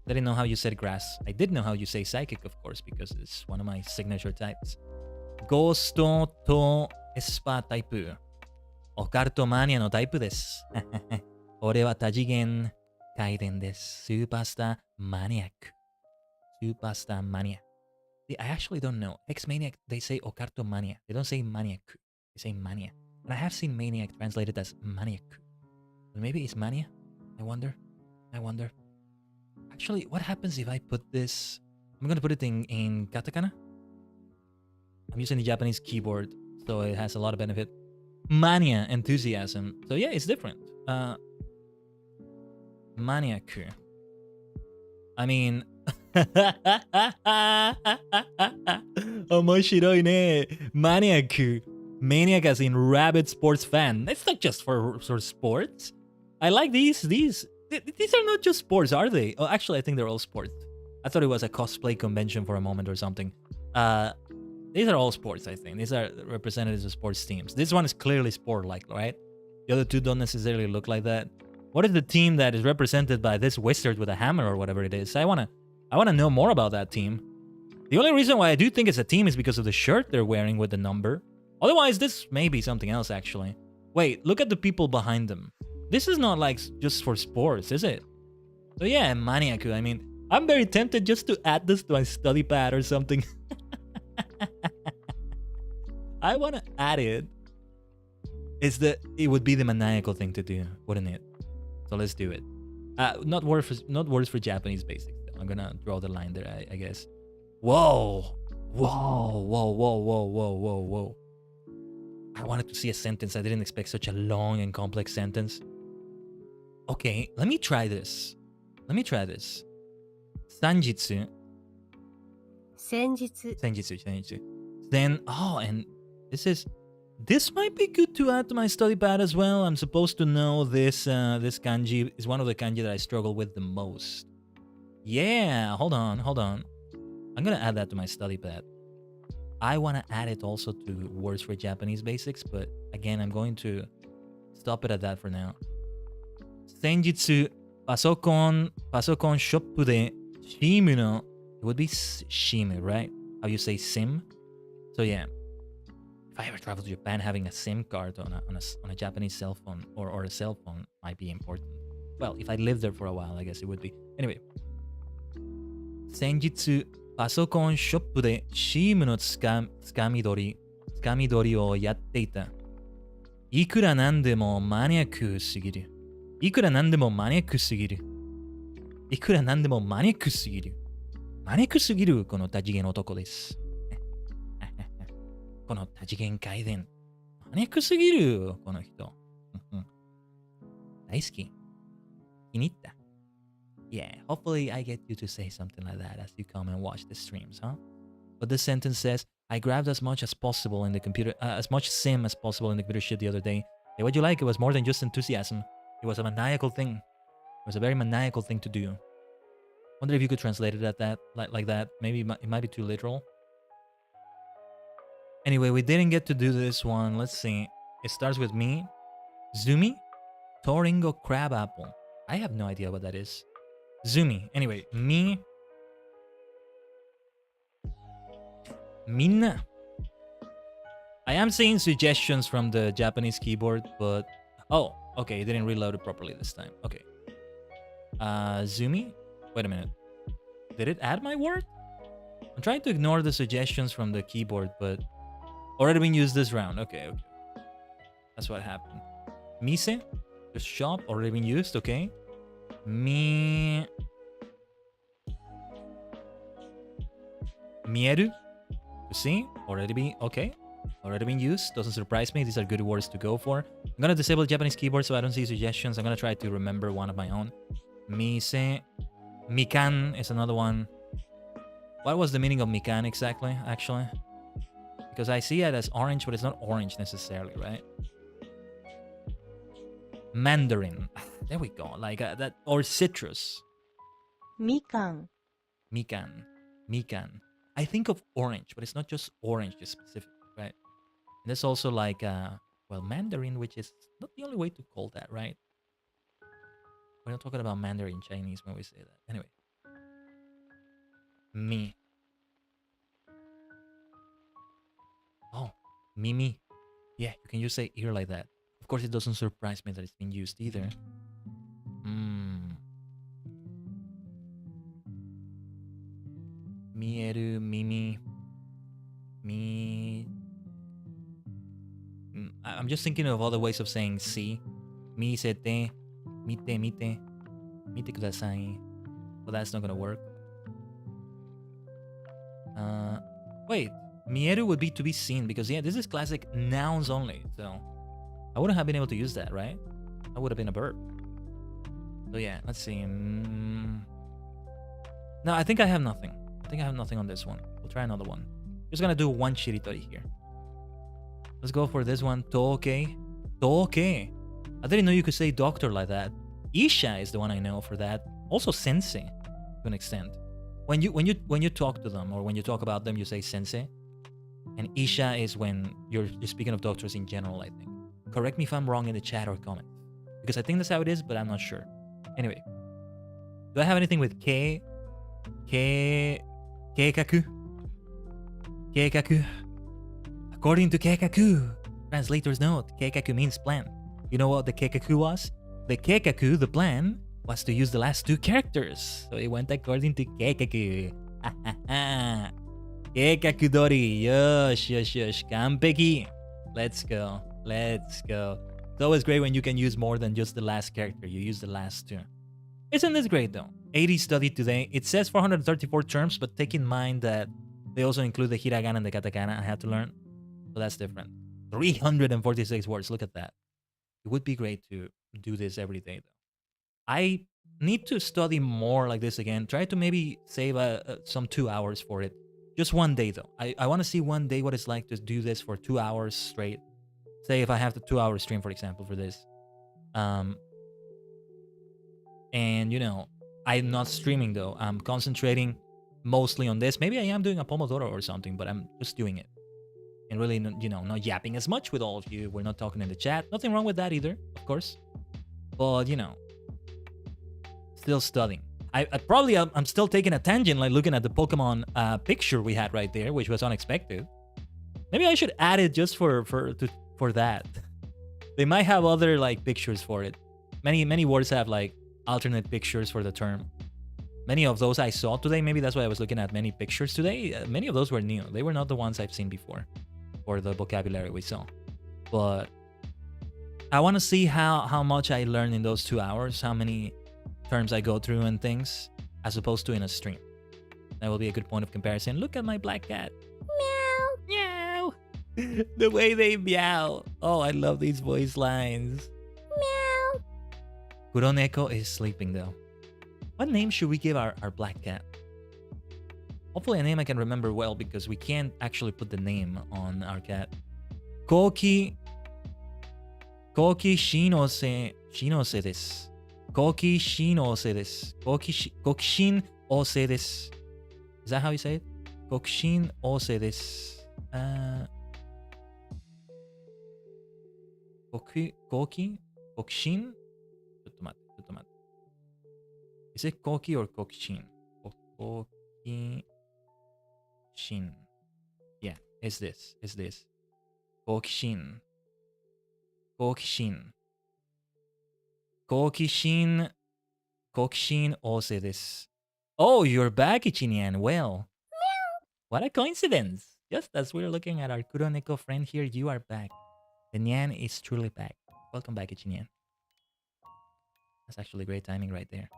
Didn't know how you said grass. I did know how you say psychic, of course, because it's one of my signature types. Ghosto to Espa type. オカルトマニアのタイプです。俺は多次元回転です。スーパースターマニアック。スーパースターマニア。I actually don't know. X-Maniac, they say occurto mania. They don't say maniac. They say mania. And I have seen maniac translated as maniac. But maybe it's mania? I wonder. Actually, what happens if I put this... I'm gonna put it in katakana. I'm using the Japanese keyboard, so it has a lot of benefit. Mania, enthusiasm. So yeah, it's different. Maniac. I mean... 面白いね。Maniac. Maniac as in rabid sports fan. It's not just for sports. I like these. These are not just sports, are they? Oh, actually, I think they're all sports. I thought it was a cosplay convention for a moment or something. These are all sports, I think. These are representatives of sports teams. This one is clearly sport-like, right? The other two don't necessarily look like that. What is the team that is represented by this wizard with a hammer or whatever it is? I wanna know more about that team. The only reason why I do think it's a team is because of the shirt they're wearing with the number. Otherwise, this may be something else, actually. Wait, look at the people behind them. This is not like just for sports, is it? So yeah, Maniaku. I mean, I'm very tempted just to add this to my study pad or something. I want to add it. It would be the maniacal thing to do, wouldn't it? So let's do it. Not words for Japanese basics. I'm gonna draw the line there, I guess. Whoa. I wanted to see a sentence. I didn't expect such a long and complex sentence. Okay, let me try this. Sanjitsu. Senjitsu. Then, and this might be good to add to my study pad as well. I'm supposed to know this kanji is one of the kanji that I struggle with the most. Yeah, hold on. I'm gonna add that to my study pad. I want to add it also to words for Japanese basics, but again, I'm going to stop it at that for now. Senjitsu, pasokon shop de shimu no. It would be shimu, right? How you say sim? So yeah, if I ever travel to Japan, having a SIM card on a Japanese cell phone or a cell phone might be important. Well, if I lived there for a while, I guess it would be. Anyway. Senjitsu, パソコンショップで SIM のつかみ取りをやっていた。いくらなんでもマニアックすぎる。マニアックすぎるこの多次元男です。この多次元回転。マニアックすぎるこの人。大好き。気に入った。Yeah, hopefully I get you to say something like that as you come and watch the streams, huh? But this sentence says, I grabbed as much as possible in the computer, as much SIM as possible in the computer ship the other day. Hey, what'd you like? It was more than just enthusiasm. It was a maniacal thing. It was a very maniacal thing to do. Wonder if you could translate it at that, like that. Maybe it might be too literal. Anyway, we didn't get to do this one. Let's see. It starts with me. Zumi? Toringo crab apple. I have no idea what that is. Zumi. Anyway, me. Minna. I am seeing suggestions from the Japanese keyboard, but... Oh, okay, it didn't reload it properly this time. Okay. Zumi? Wait a minute. Did it add my word? I'm trying to ignore the suggestions from the keyboard, but... Already been used this round. Okay, okay. That's what happened. Mise? Just shop. Already been used. Okay. Mieru? You see? Already been... Okay. Already been used. Doesn't surprise me. These are good words to go for. I'm gonna disable Japanese keyboard so I don't see suggestions. I'm gonna try to remember one of my own. Mise. Mikan is another one. What was the meaning of Mikan exactly, actually? Because I see it as orange, but it's not orange necessarily, right? Mandarin. There we go. Like that. Or citrus. みかん Mikan. Mikan. I think of orange, but it's not just orange, just specific, right? And there's also like, well, Mandarin, which is not the only way to call that, right? We're not talking about Mandarin Chinese when we say that. Anyway. Me. Oh, Mimi. Yeah, you can just say ear like that. Of course, it doesn't surprise me that it's been used either. Mieru, Mimi. Me. I'm just thinking of other ways of saying see. Mi sete. Mite, mite. Mite kudasai. Well, that's not gonna work. Wait. Mieru would be to be seen because, yeah, this is classic nouns only. So, I wouldn't have been able to use that, right? That would have been a verb. So, yeah, let's see. No, I think I have nothing. I think I have nothing on this one. We'll try another one. Just gonna do one shiritori here. Let's go for this one. Toke. Toke. I didn't know you could say doctor like that. Isha is the one I know for that. Also sensei, to an extent. When you talk to them or when you talk about them, you say sensei. And Isha is when you're speaking of doctors in general, I think. Correct me if I'm wrong in the chat or comment. Because I think that's how it is, but I'm not sure. Anyway. Do I have anything with K? Keikaku? Keikaku. According to Keikaku, translator's note, Keikaku means plan. You know what the Keikaku was? The Keikaku, the plan, was to use the last two characters. So it went according to Keikaku. Keikaku dori. Yosh, yosh, yosh. Kanpeki. Let's go. Let's go. It's always great when you can use more than just the last character. You use the last two. Isn't this great though? 80 studied today. It says 434 terms, but take in mind that they also include the hiragana and the katakana I had to learn. So that's different. 346 words. Look at that. It would be great to do this every day though. I need to study more like this again. Try to maybe save some 2 hours for it. Just one day though. I want to see one day what it's like to do this for 2 hours straight. Say if I have the 2-hour stream, for example, for this. And you know, I'm not streaming though. I'm concentrating mostly on this. Maybe I am doing a Pomodoro or something, but I'm just doing it. And really, you know, not yapping as much with all of you. We're not talking in the chat. Nothing wrong with that either, of course. But, you know, still studying. I'm still taking a tangent, like looking at the Pokemon picture we had right there, which was unexpected. Maybe I should add it just for that. They might have other like pictures for it. Many words have like alternate pictures for the term. Many of those I saw today. Maybe that's why I was looking at many pictures today. Many of those were new. They were not the ones I've seen before, or the vocabulary we saw. But I want to see how much I learn in those 2 hours, how many terms I go through and things, as opposed to in a stream. That will be a good point of comparison. Look at my black cat. Meow. Meow. The way they meow. Oh, I love these voice lines. Meow. Kuroneko is sleeping though. What name should we give our black cat? Hopefully a name I can remember well because we can't actually put the name on our cat. Koki Shinose desu. Koki Shinose desu. Kokushin ose desu. Is that how you say it? Kokushin ose desu. Koki? Kokushin? Is it Koki or Kokushin? Kokushin. Yeah, is this. 好奇心。好奇心。好奇心。好奇心旺盛です。Oh, you're back, Ichinian. Well, what a coincidence. Just as we're looking at our Kuroneko friend here, you are back. The Nyan is truly back. Welcome back, Ichinian. That's actually great timing right there.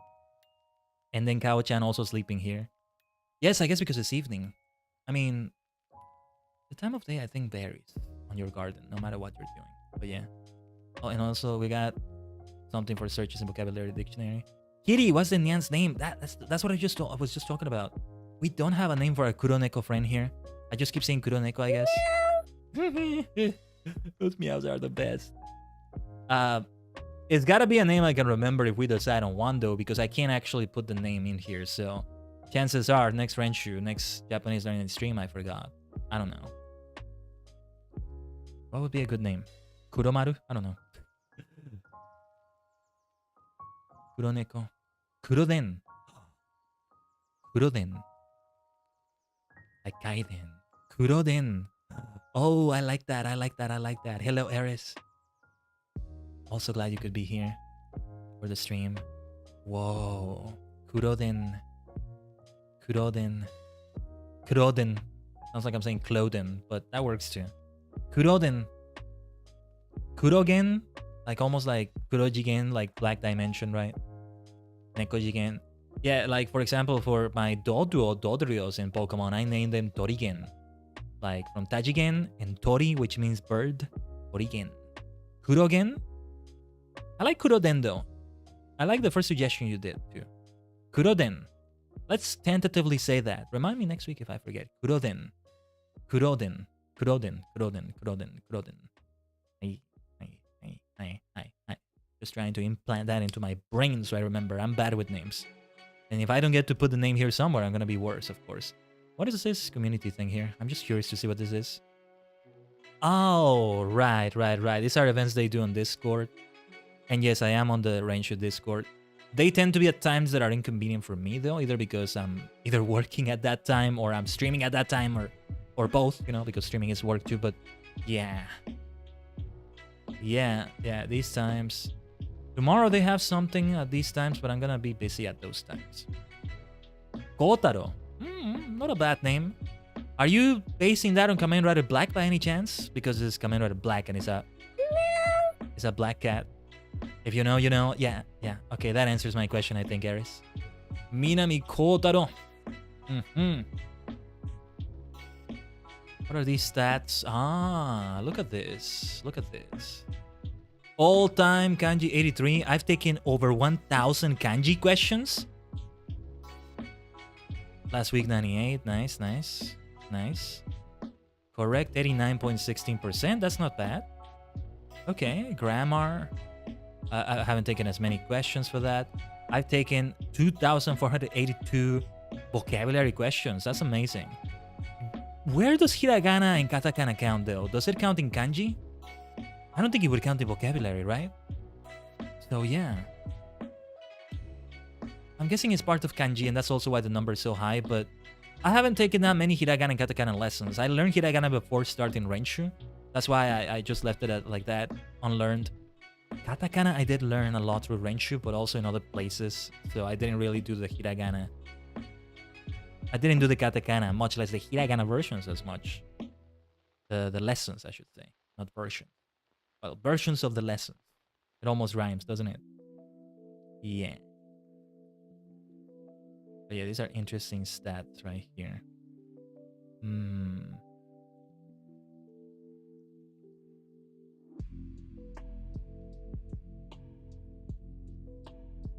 And then Kao-chan also sleeping here. Yes, I guess because it's evening. I mean, the time of day I think varies on your garden, no matter what you're doing. But yeah. Oh, and also we got something for searches in vocabulary dictionary. Kitty, what's the Nyan's name? That's what I was just talking about. We don't have a name for our Kuroneko friend here. I just keep saying Kuroneko, I guess. Those meows are the best. It's gotta be a name I can remember if we decide on one though, because I can't actually put the name in here. So chances are next Renshu, next Japanese learning stream, I forgot. I don't know. What would be a good name? Kuromaru? I don't know. Kuroneko. Kuroden. Kuroden. Like Kaiden. Kuroden. Oh, I like that. Hello, Eris. Also glad you could be here for the stream. Whoa. Kuroden. Sounds like I'm saying Cloden, but that works too. Kuroden. Kurogen? Like almost like Kurojigen, like Black Dimension, right? Nekojigen. Yeah, like for example, for my Dodryos in Pokemon, I named them Torigen. Like from Tajigen and Tori, which means bird. Torigen. Kurogen? I like Kuroden though. I like the first suggestion you did too. Kuroden. Let's tentatively say that. Remind me next week if I forget. Kuroden. Just trying to implant that into my brain so I remember. I'm bad with names. And if I don't get to put the name here somewhere, I'm gonna be worse, of course. What is this community thing here? I'm just curious to see what this is. Oh, right. These are events they do on Discord. And yes, I am on the Renshu Discord. They tend to be at times that are inconvenient for me though, either because I'm either working at that time or I'm streaming at that time or both, you know, because streaming is work too, but yeah. Yeah, these times. Tomorrow they have something at these times, but I'm gonna be busy at those times. Kotaro. Not a bad name. Are you basing that on Kamen Rider Black by any chance? Because it's Kamen Rider Black and it's a black cat. If you know, you know. Yeah. Okay, that answers my question, I think, Eris. Minami Kotaro. What are these stats? Ah, look at this. All-time kanji 83. I've taken over 1,000 kanji questions. Last week 98. Nice. Correct 89.16%. That's not bad. Okay, grammar. I haven't taken as many questions for that. I've taken 2,482 vocabulary questions. That's amazing. Where does hiragana and katakana count though? Does it count in kanji? I don't think it would count in vocabulary, right? So yeah. I'm guessing it's part of kanji and that's also why the number is so high, but I haven't taken that many hiragana and katakana lessons. I learned hiragana before starting Renshu. That's why I just left it at like that, unlearned. Katakana I did learn a lot through Renshu, but also in other places. So I didn't really do the hiragana. I didn't do the katakana, much less the hiragana versions as much. The lessons, I should say, not version. Well, versions of the lessons. It almost rhymes, doesn't it? Yeah. But yeah, these are interesting stats right here.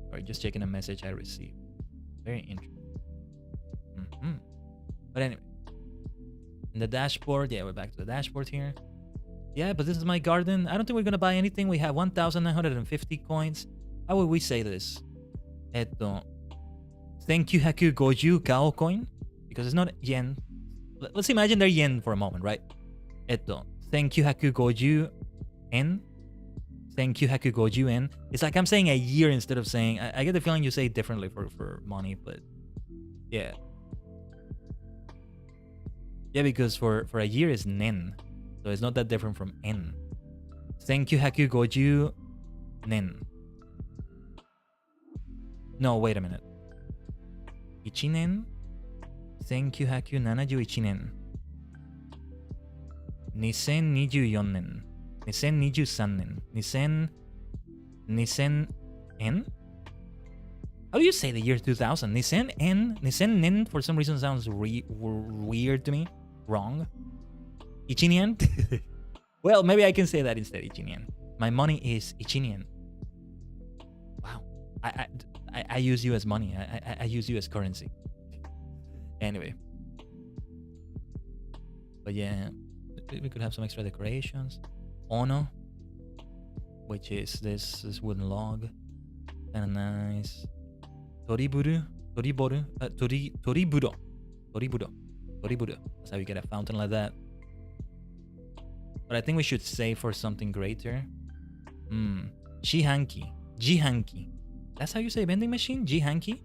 Alright, just checking a message I received. Very interesting. But anyway. In the dashboard, yeah, we're back to the dashboard here. Yeah, but this is my garden. I don't think we're gonna buy anything. We have 1,950 coins. How would we say this? 1950 Kao coin? Because it's not yen. Let's imagine they're yen for a moment, right? 1950 yen. 1950 yen. It's like I'm saying a year instead of saying... I get the feeling you say it differently for money, but... Yeah. Yeah, because for a year is nen. So it's not that different from en. 1950 nen. No, wait a minute. 1年 1971年 2024年 2023年 2000 en? How do you say the year 2000? 2000 nen for some reason sounds weird to me. Wrong. 1年? Well, maybe I can say that instead. 1年. My money is 1年. Wow. I use you as money. I use you as currency. Anyway. But yeah, we could have some extra decorations. Ono, which is this wooden log. Kind of nice. Toriburu. That's how you get a fountain like that. But I think we should save for something greater. Jihanki. That's how you say vending machine? Jihanki?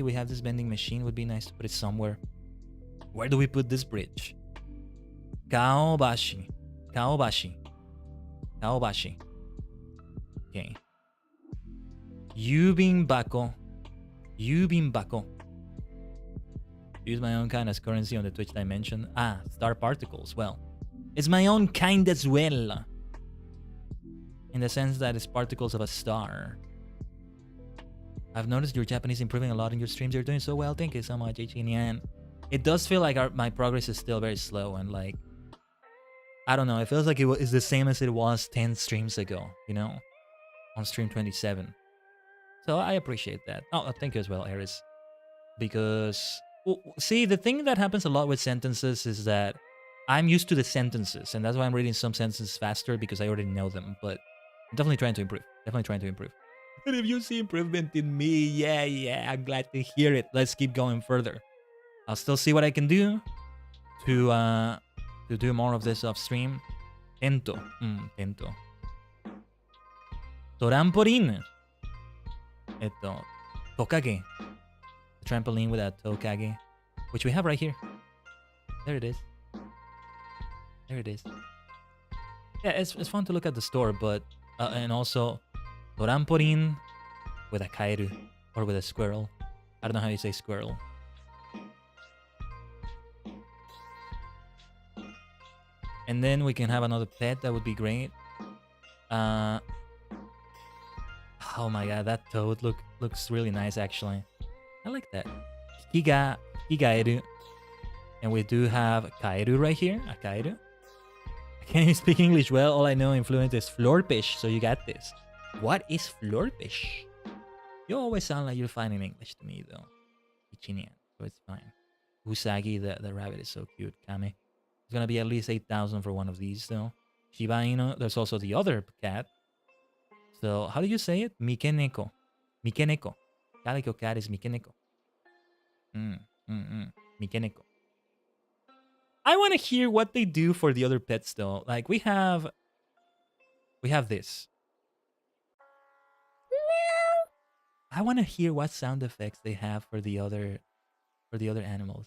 We have this vending machine. Would be nice to put it somewhere. Where do we put this bridge? Kaobashi. Okay. Yubin bako. Use my own kind as currency on the Twitch dimension. Star particles. Well, it's my own kind as well. In the sense that it's particles of a star. I've noticed your Japanese improving a lot in your streams. You're doing so well. Thank you so much, Ichinyan. It does feel like my progress is still very slow and like, I don't know. It feels like it's the same as it was 10 streams ago, you know, on stream 27. So I appreciate that. Oh, thank you as well, Eris. Because, see, the thing that happens a lot with sentences is that I'm used to the sentences, and that's why I'm reading some sentences faster because I already know them. But I'm definitely trying to improve. And if you see improvement in me, yeah, I'm glad to hear it. Let's keep going further. I'll still see what I can do to do more of this off stream. Tento. Trampoline. Tokage. The trampoline with a tokage, which we have right here. There it is. Yeah, it's fun to look at the store, but and also trampoline with a kaeru or with a squirrel. I don't know how you say squirrel. And then we can have another pet. That would be great. Oh my god, that toad looks really nice actually. I like that. Higaeru. And we do have kaeru right here. A kaeru. I can't even speak English well. All I know in fluent is florpish, so you got this. What is florpish? You always sound like you're fine in English to me though. Ichinian, so it's fine. Usagi, the rabbit is so cute. Kame. It's gonna be at least 8,000 for one of these though. Shiba Inu, there's also the other cat. So how do you say it? Mikeneko. Calico cat is Mikeneko. Mikeneko. I want to hear what they do for the other pets though. Like we have this. I want to hear what sound effects they have for the other animals.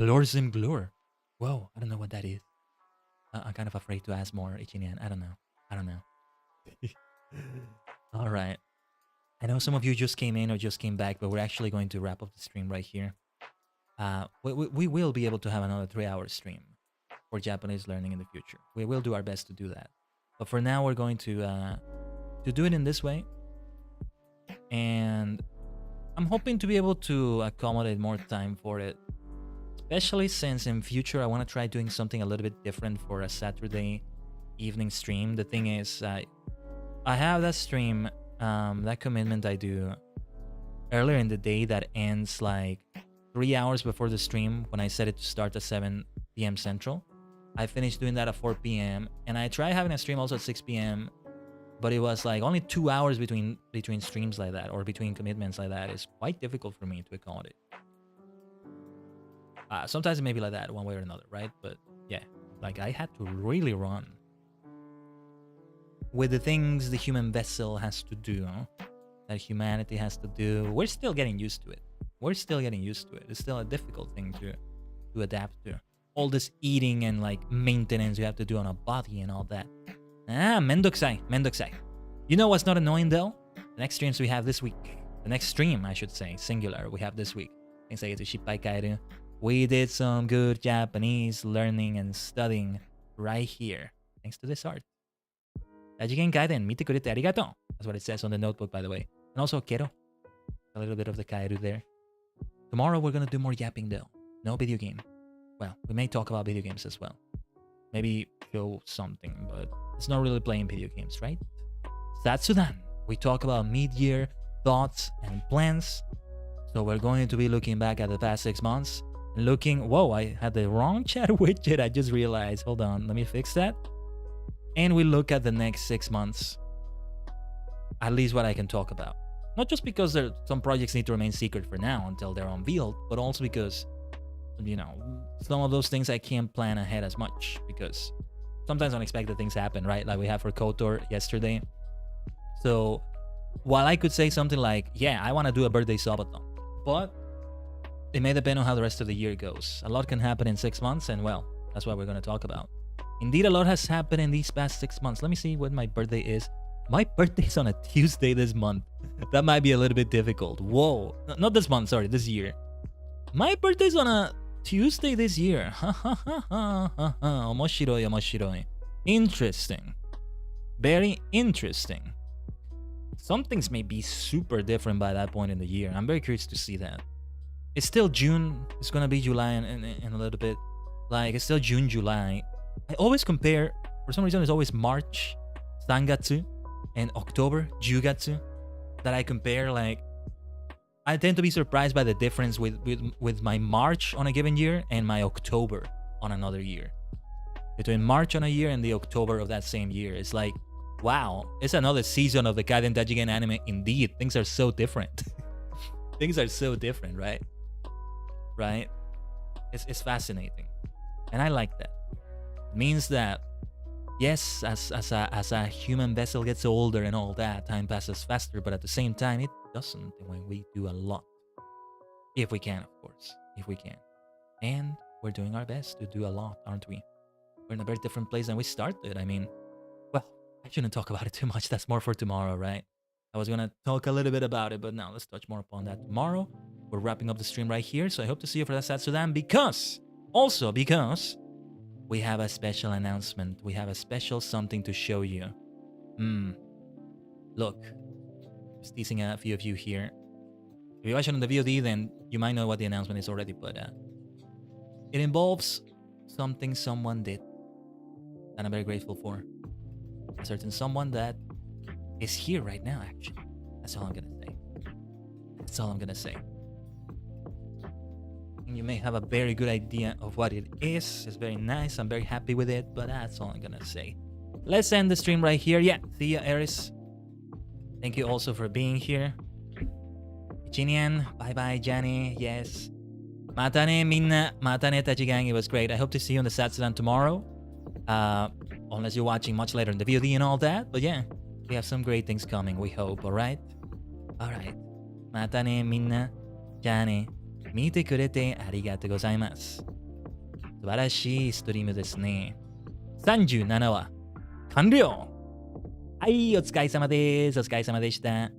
Glorzim glur. Whoa, I don't know what that is. I'm kind of afraid to ask more, Ichinian. I don't know. All right. I know some of you just came in or just came back, but we're actually going to wrap up the stream right here. We will be able to have another 3-hour stream for Japanese learning in the future. We will do our best to do that. But for now, we're going to do it in this way. And I'm hoping to be able to accommodate more time for it. Especially since in future, I want to try doing something a little bit different for a Saturday evening stream. The thing is, I have that stream, that commitment I do earlier in the day that ends like 3 hours before the stream when I set it to start at 7 p.m. Central. I finished doing that at 4 p.m. and I tried having a stream also at 6 p.m. But it was like only 2 hours between streams like that or between commitments like that. It's quite difficult for me to accommodate. Sometimes it may be like that one way or another, right? But yeah, like I had to really run with the things the human vessel has to do, that humanity has to do. We're still getting used to it. It's still a difficult thing to adapt to. All this eating and like maintenance you have to do on a body and all that. Mendokusai. You know what's not annoying though? The next streams we have this week. The next stream, I should say, singular, we have this week. Thanks to Shippai Kairu. We did some good Japanese learning and studying right here. Thanks to this art. Dajigen Kaiden, mite kurete arigato. That's what it says on the notebook, by the way. And also, kero. A little bit of the Kairu there. Tomorrow we're gonna do more yapping though. No video game. Well, we may talk about video games as well. Maybe show something, but it's not really playing video games, right? Satsudan. We talk about mid-year thoughts and plans. So we're going to be looking back at the past 6 months. And looking... Whoa, I had the wrong chat widget. I just realized. Hold on, let me fix that. And we look at the next 6 months. At least what I can talk about. Not just because some projects need to remain secret for now until they're unveiled, but also because, you know, some of those things I can't plan ahead as much because sometimes unexpected things happen, right? Like we had for KOTOR yesterday. So while I could say something like, yeah, I want to do a birthday subathon, but it may depend on how the rest of the year goes. A lot can happen in 6 months, and well, that's what we're going to talk about. Indeed, a lot has happened in these past 6 months. Let me see when my birthday is. My birthday's on a Tuesday this month. That might be a little bit difficult. Whoa. Not this month, sorry, this year. My birthday's on a Tuesday this year. Ha ha ha ha ha ha. Omoshiroi, omoshiroi. Interesting. Very interesting. Some things may be super different by that point in the year. I'm very curious to see that. It's still June. It's gonna be July in a little bit. Like, it's still June, July. I always compare, for some reason, it's always March, Sangatsu, and October, Jugatsu, that I compare. Like, I tend to be surprised by the difference with my March on a given year and my October on another year. Between March on a year and the October of that same year, it's like, wow, it's another season of the Kaiden Dajigen anime. Indeed, things are so different. Things are so different, right? Right? It's fascinating. And I like that. It means that, yes, as a human vessel gets older and all that, time passes faster, but at the same time, it doesn't when we do a lot. If we can, of course. If we can. And we're doing our best to do a lot, aren't we? We're in a very different place than we started. I mean, well, I shouldn't talk about it too much. That's more for tomorrow, right? I was gonna talk a little bit about it, but now let's touch more upon that tomorrow. We're wrapping up the stream right here, so I hope to see you for that Satsudan because we have a special announcement. We have a special something to show you. Look, just teasing a few of you here. If you're watching on the VOD, then you might know what the announcement is already, but it involves something someone did that I'm very grateful for. A certain someone that is here right now, actually. That's all I'm gonna say. That's all I'm gonna say. And you may have a very good idea of what it is. It's very nice. I'm very happy with it, but that's all I'm gonna say. Let's end the stream right here. Yeah, see ya, Eris. Thank you also for being here. Ichinian, bye-bye, Johnny. Yes. Matane, minna. Matane, Tachigang. It was great. I hope to see you on the Satsudan tomorrow. Unless you're watching much later in the VOD and all that. But yeah, we have some great things coming, we hope, alright? Alright. Matane, minna. Johnny. 見てくれてありがとうございます。素晴らしいストリームですね。37話完了。はい、お疲れ様です。お疲れ様でした。